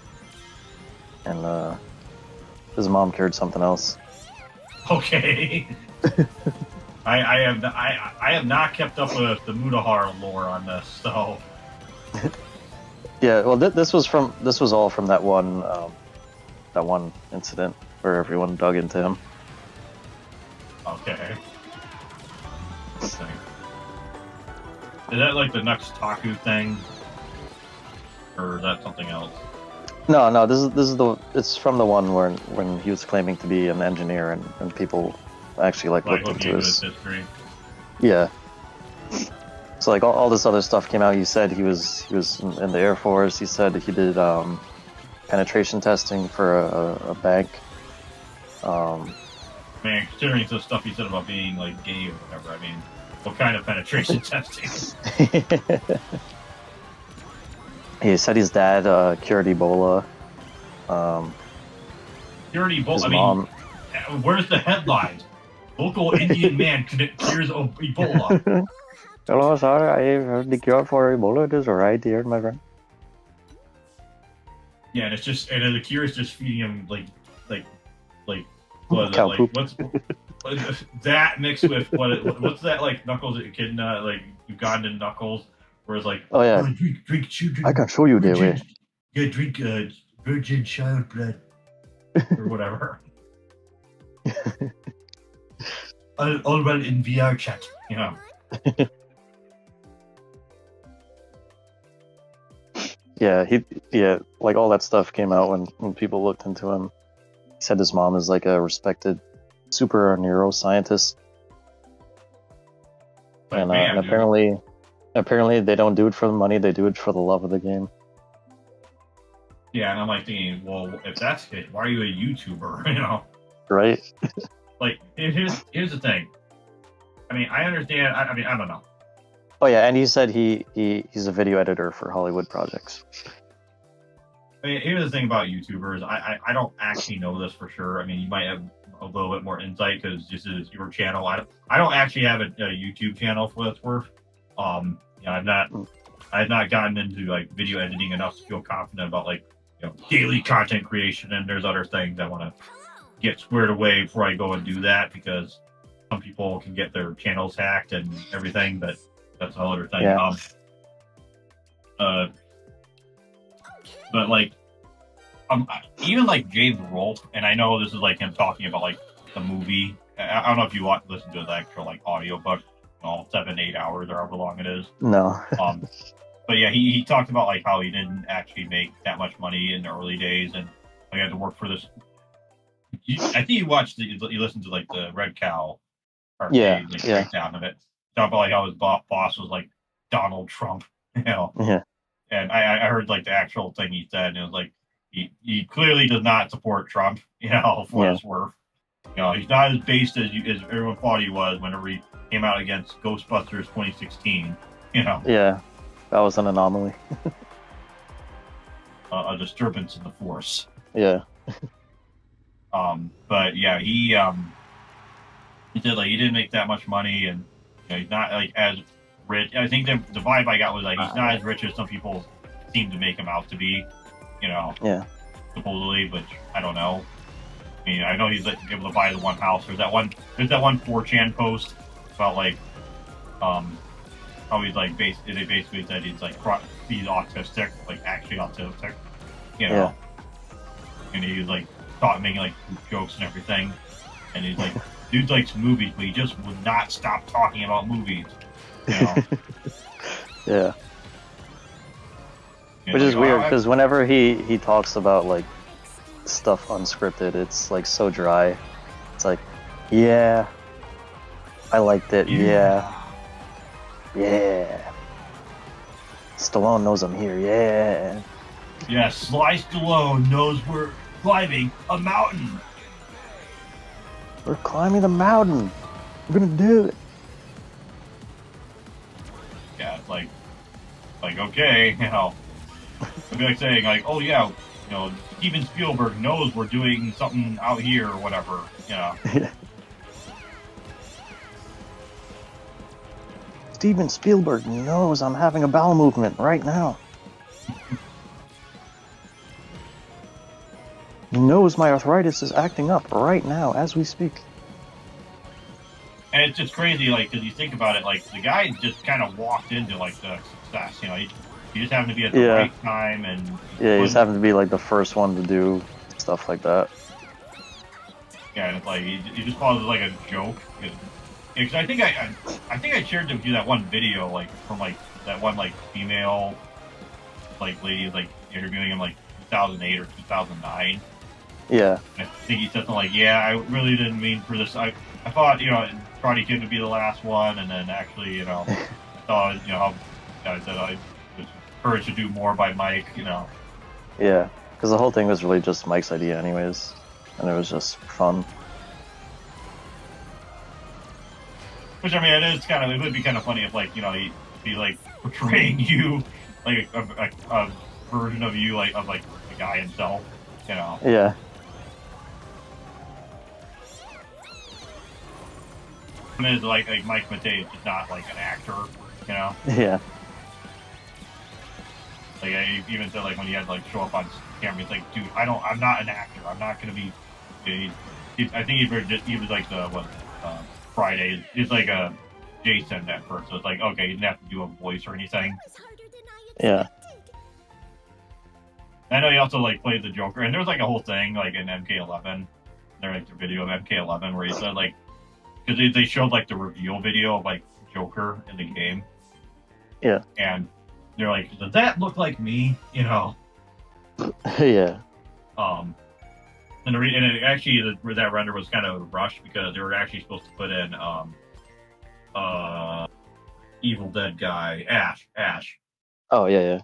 and his mom cured something else. Okay. I have not kept up with the Mudahar lore on this, so. Yeah, well, this was all from that one incident where everyone dug into him. Okay. Is that like the next Taku thing? Or is that something else? No, it's from the one where when he was claiming to be an engineer and people actually looked into his history. Yeah. So like all this other stuff came out. He said he was in the Air Force. He said he did penetration testing for a bank. Man, considering the stuff he said about being like gay or whatever, I mean, what kind of penetration testing? He said his dad cured Ebola. Cured Ebola? Mom... where's the headlines? Local Indian man cures Ebola. Hello, sir. I heard the cure for Ebola is right here, my friend. Yeah, and the cure is just feeding him cow poop. What's that mixed with what's that like Knuckles Echidna, like Ugandan Knuckles, where it's like, oh yeah, drink children. I can show you the way. Yeah, drink virgin child blood or whatever. All about in VR chat, Yeah, like all that stuff came out when people looked into him. He said his mom is like a respected super neuroscientist, and apparently they don't do it for the money; they do it for the love of the game. Yeah, and I'm like thinking, well, if that's it, why are you a YouTuber? Right? Like, here's the thing. I mean, I understand. I mean, I don't know. Oh yeah, and he said he's a video editor for Hollywood projects. I mean, here's the thing about YouTubers. I don't actually know this for sure. I mean, you might have a little bit more insight because this is your channel. I don't actually have a YouTube channel for what it's worth. I've not gotten into like video editing enough to feel confident about like daily content creation, and there's other things I want to get squared away before I go and do that, because some people can get their channels hacked and everything, but that's a whole other thing. Yeah. But like, even like James Rolfe, and I know this is like him talking about like the movie. I don't know if you listen to the actual like audiobook, 7-8 hours or however long it is. No. but yeah, he talked about like how he didn't actually make that much money in the early days, and he had to work for this. I think you listened to like the Red Cow Yeah, arcade like yeah, breakdown of it. Talk about like how his boss was like Donald Trump, you know. yeah, And I heard like the actual thing he said, and it was like he clearly does not support Trump, you know, for what yeah, it's worth. You know, he's not as based as everyone thought he was whenever he came out against Ghostbusters 2016. You know, yeah. That was an anomaly. a disturbance in the force. Yeah, But yeah, he did like he didn't make that much money, and you know, he's not like as rich. I think the vibe I got was like he's not as rich as some people seem to make him out to be. You know, yeah, supposedly, but I don't know. I mean, I know he's like, able to buy the one house. There's that one 4chan post about like how he's like they basically said he's like he's autistic, like actually autistic, you know. yeah. And he was like making like jokes and everything. And he's like, dude likes movies, but he just would not stop talking about movies. You know? Yeah. And Which is like, weird because whenever he talks about like stuff unscripted, it's like so dry. It's like, yeah, I liked it. Yeah, yeah. Stallone knows I'm here. Yeah. Yeah, Sly Stallone knows we're climbing a mountain. We're climbing the mountain. We're gonna do it. Yeah, it's like okay, you know. It'd be like saying like, oh yeah, you know, Steven Spielberg knows we're doing something out here or whatever, you know. Steven Spielberg knows I'm having a bowel movement right now. He knows my arthritis is acting up right now as we speak. And it's just crazy, like, because you think about it, like, the guy just kind of walked into, like, the success, you know, he just happened to be at the right time, and... Yeah, he's having to be, like, the first one to do stuff like that. Yeah, and it's like, he just calls it, like, a joke. Because I think I shared with you that one video, like, from, like, that one, like, female, like, lady, like, interviewing him, like, 2008 or 2009. Yeah. I think he said something like, yeah, I really didn't mean for this. I thought, you know, Karate Kid would be the last one, and then actually, you know, I thought, you know, I said I was encouraged to do more by Mike, you know. Yeah, because the whole thing was really just Mike's idea anyways, and it was just fun. Which, I mean, it would be kind of funny if, like, you know, he'd be, like, portraying you, like, a version of you, like, of, like, the guy himself, you know. Yeah. I mean, it's like Mike Matei is just not, like, an actor, you know. Yeah. Like, I even said, like, when he had to, like, show up on camera, he's like, dude, I'm not an actor. I'm not going to be, I think he was like Friday. He's like a Jason at first. So it's like, okay, he didn't have to do a voice or anything. Yeah. I know he also, like, played the Joker. And there was, like, a whole thing, like, in MK11. There, like, the video of MK11 where he said, like, because they showed, like, the reveal video of, like, Joker in the game. Yeah. And they're like, does that look like me? You know? Yeah. And it actually, that render was kind of rushed because they were actually supposed to put in Evil Dead guy, Ash. Oh, yeah, yeah.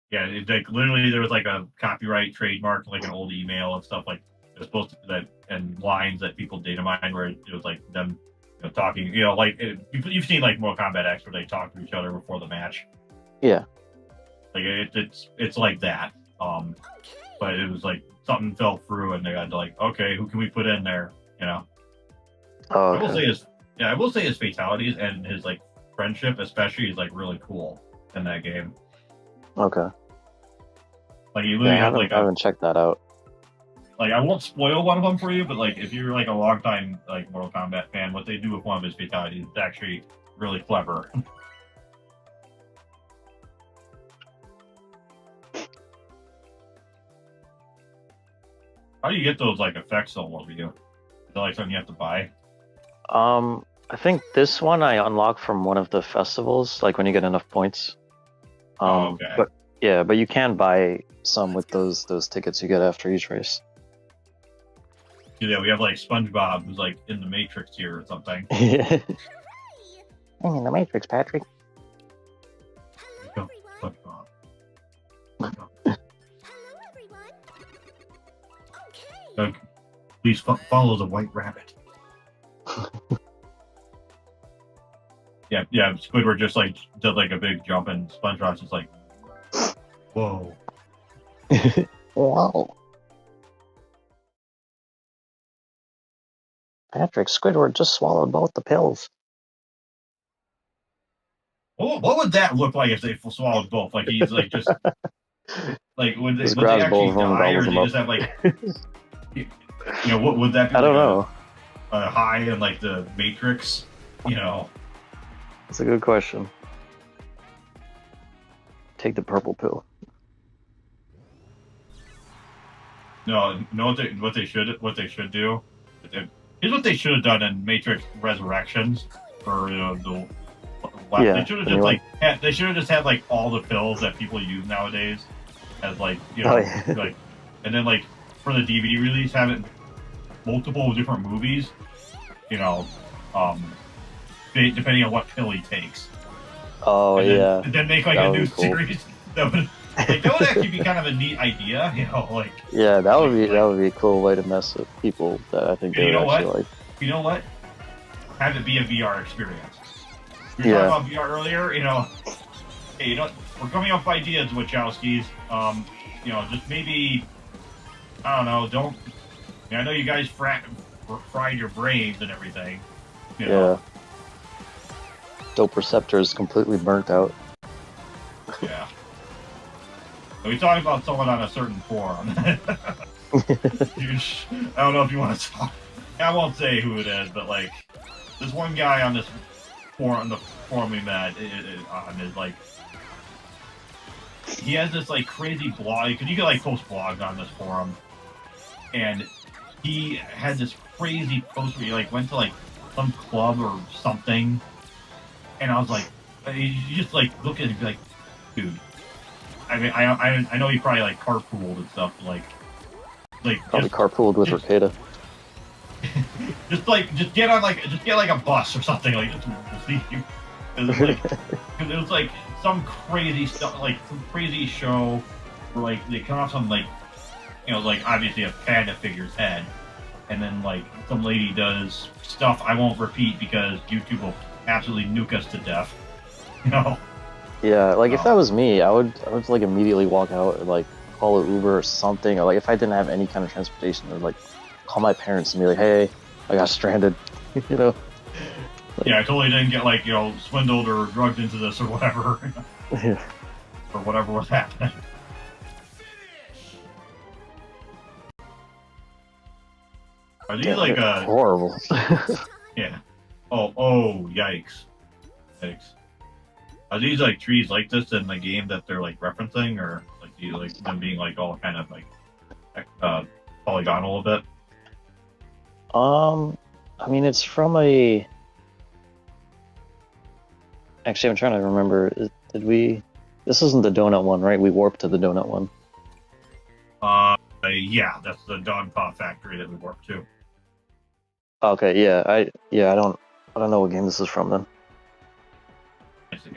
Yeah, it's like, literally, there was, like, a copyright trademark, like, an old email and stuff, like, it was supposed to, and lines that people data mined where it was, like, them, you know, talking, you know, like, you've seen, like, Mortal Kombat X where they talk to each other before the match. Yeah. Like, it's like that. But it was, like, something fell through, and they had to, like, okay, who can we put in there, you know? Oh, okay. I will say his fatalities and his, like, friendship, especially, is, like, really cool in that game. Okay. Like, you literally have, like, I haven't checked that out. Like, I won't spoil one of them for you, but, like, if you're, like, a long-time, like, Mortal Kombat fan, what they do with one of his fatalities is actually really clever. How do you get those, like, effects all over you? Is that, like, something you have to buy? I think this one I unlocked from one of the festivals, like when you get enough points. Oh, okay. But yeah, but you can buy some with those tickets you get after each race. Yeah, we have like SpongeBob who's like in the Matrix here or something. Yeah. I'm in the Matrix, Patrick. Go, SpongeBob. Okay. Please follow the white rabbit. Yeah, Squidward just like did like a big jump, and SpongeBob's just like, whoa. Wow. Patrick, Squidward just swallowed both the pills. What would that look like if they swallowed both? Like he's like just like would Just they grabs both actually of them and die, or gobbles do them they up. just have like what would that be? I Like don't know. a high in like the Matrix? That's a good question. Take the purple pill. No, what they should do. Here's what they should have done in Matrix Resurrections, or the Yeah, they should have the just new like they should have just had like all the pills that people use nowadays as like Oh, yeah. like, and then like for the DVD release have it multiple different movies, depending on what pill he takes. Oh, and yeah. then make like That a would new be cool. series. That would actually be kind of a neat idea, like. Yeah, that would be a cool way to mess with people that I think they would actually like. You know what? Have it be a VR experience. We were Yeah. talking about VR earlier, hey, we're coming up with ideas, Wachowskis. Just maybe, I don't know, I know you guys fried your brains and everything. Yeah. Dope receptors completely burnt out. Yeah. We talked about someone on a certain forum. I don't know if you want to talk. I won't say who it is, but like this one guy on this forum, the forum we met on is like he has this like crazy blog because you can like post blogs on this forum, and he had this crazy post where he like went to like some club or something, and I was like, you just like look at it and be like, dude. I mean, I know he probably like carpooled and stuff, like Probably carpooled with Ricada. just get like a bus or something, like just see you. Cause it was like some crazy stuff, like some crazy show where like they come off some like like obviously a panda figure's head, and then like some lady does stuff I won't repeat because YouTube will absolutely nuke us to death. Yeah, like if that was me, I would like immediately walk out and like call an Uber or something, or like if I didn't have any kind of transportation, I would like call my parents and be like, "Hey, I got stranded," Like, yeah, I totally didn't get like swindled or drugged into this or whatever, Yeah. or whatever was happening. Are these like horrible? Yeah. Oh, yikes. Yikes. Are these like trees like this in the game that they're like referencing, or like do you like them being like all kind of like polygonal a bit? I mean, it's from a. Actually, I'm trying to remember. Did we? This isn't the donut one, right? We warped to the donut one. Yeah, that's the Dog Paw Factory that we warped to. Okay, yeah, I don't know what game this is from then. I see.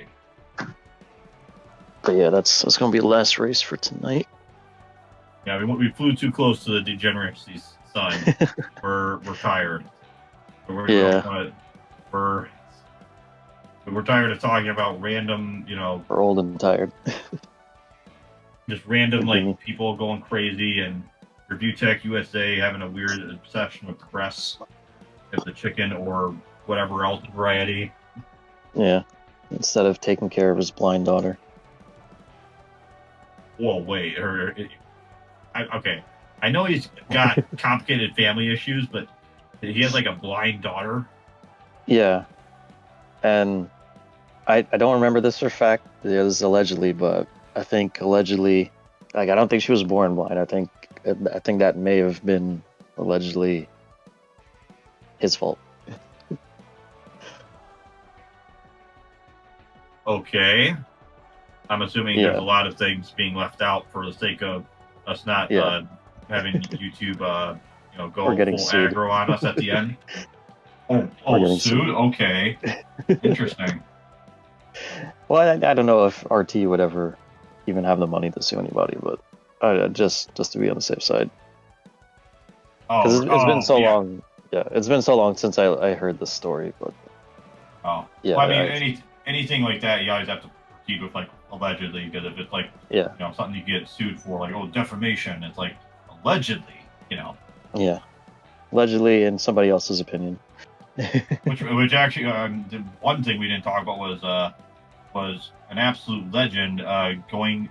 But yeah, that's gonna be the last race for tonight. Yeah, we flew too close to the degeneracy sign. we're tired. We're tired of talking about random, We're old and tired. just random like people going crazy, and Review Tech USA having a weird obsession with breasts of the chicken or whatever else variety. Yeah, instead of taking care of his blind daughter. Whoa, wait. Okay. I know he's got complicated family issues, but he has like a blind daughter. Yeah, and I don't remember this for fact. It was allegedly, but I think allegedly, like I don't think she was born blind. I think that may have been allegedly his fault. Okay. I'm assuming there's Yeah, a lot of things being left out for the sake of us not yeah. having YouTube, We're go getting full sued. aggro on us at the end. We're Oh, getting sued? sued. Okay, interesting. Well, I don't know if RT would ever even have the money to sue anybody, but just to be on the safe side, because it's been so Yeah. long. Yeah, it's been so long since I heard this story, but Oh, yeah, well, I mean, anything like that, you always have to proceed with like allegedly, because if it's like yeah, something you get sued for, like defamation, it's like allegedly, yeah. Allegedly, in somebody else's opinion. which actually the one thing we didn't talk about was an absolute legend going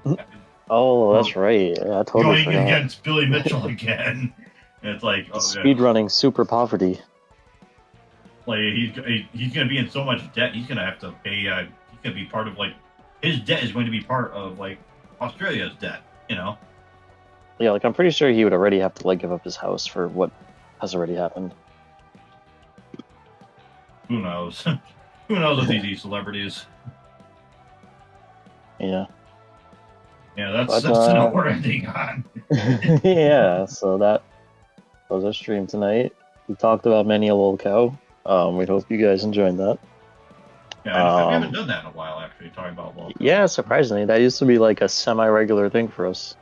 Oh, that's right. Yeah, I totally going forgot. against Billy Mitchell again. And it's like, oh, yeah, Speed running super poverty. like he's gonna be in so much debt. He's gonna have to pay. He's gonna be part of like his debt is going to be part of like Australia's debt. Yeah, like I'm pretty sure he would already have to like give up his house for what has already happened. Who knows? Who knows with these celebrities? Yeah. Yeah, that's But the note we're ending on. yeah, so that was our stream tonight. We talked about many a little cow. We hope you guys enjoyed that. Yeah, we haven't done that in a while, actually, talking about local. Yeah, surprisingly, that used to be like a semi-regular thing for us.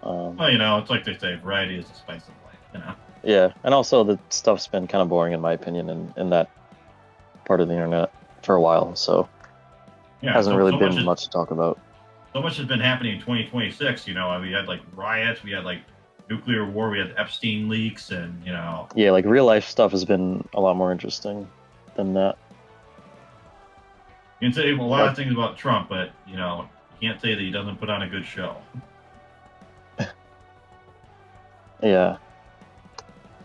Well, it's like they say, variety is the spice of life. Yeah, and also the stuff's been kind of boring in my opinion in that part of the internet for a while, so yeah, hasn't really been much much to talk about. So much has been happening in 2026. We had like riots, we had like nuclear war, we had Epstein leaks, and Yeah, like real life stuff has been a lot more interesting than that. you can say a lot of things about Trump, but you can't say that he doesn't put on a good show. Yeah.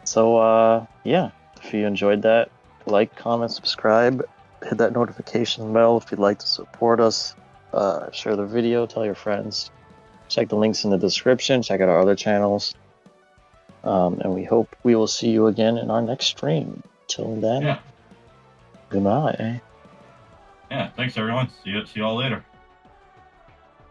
So, yeah, if you enjoyed that, like, comment, subscribe, hit that notification bell if you'd like to support us. Share the video, tell your friends. Check the links in the description, check out our other channels. And we hope we will see you again in our next stream. Till then, goodbye. Yeah, thanks everyone. See you all later.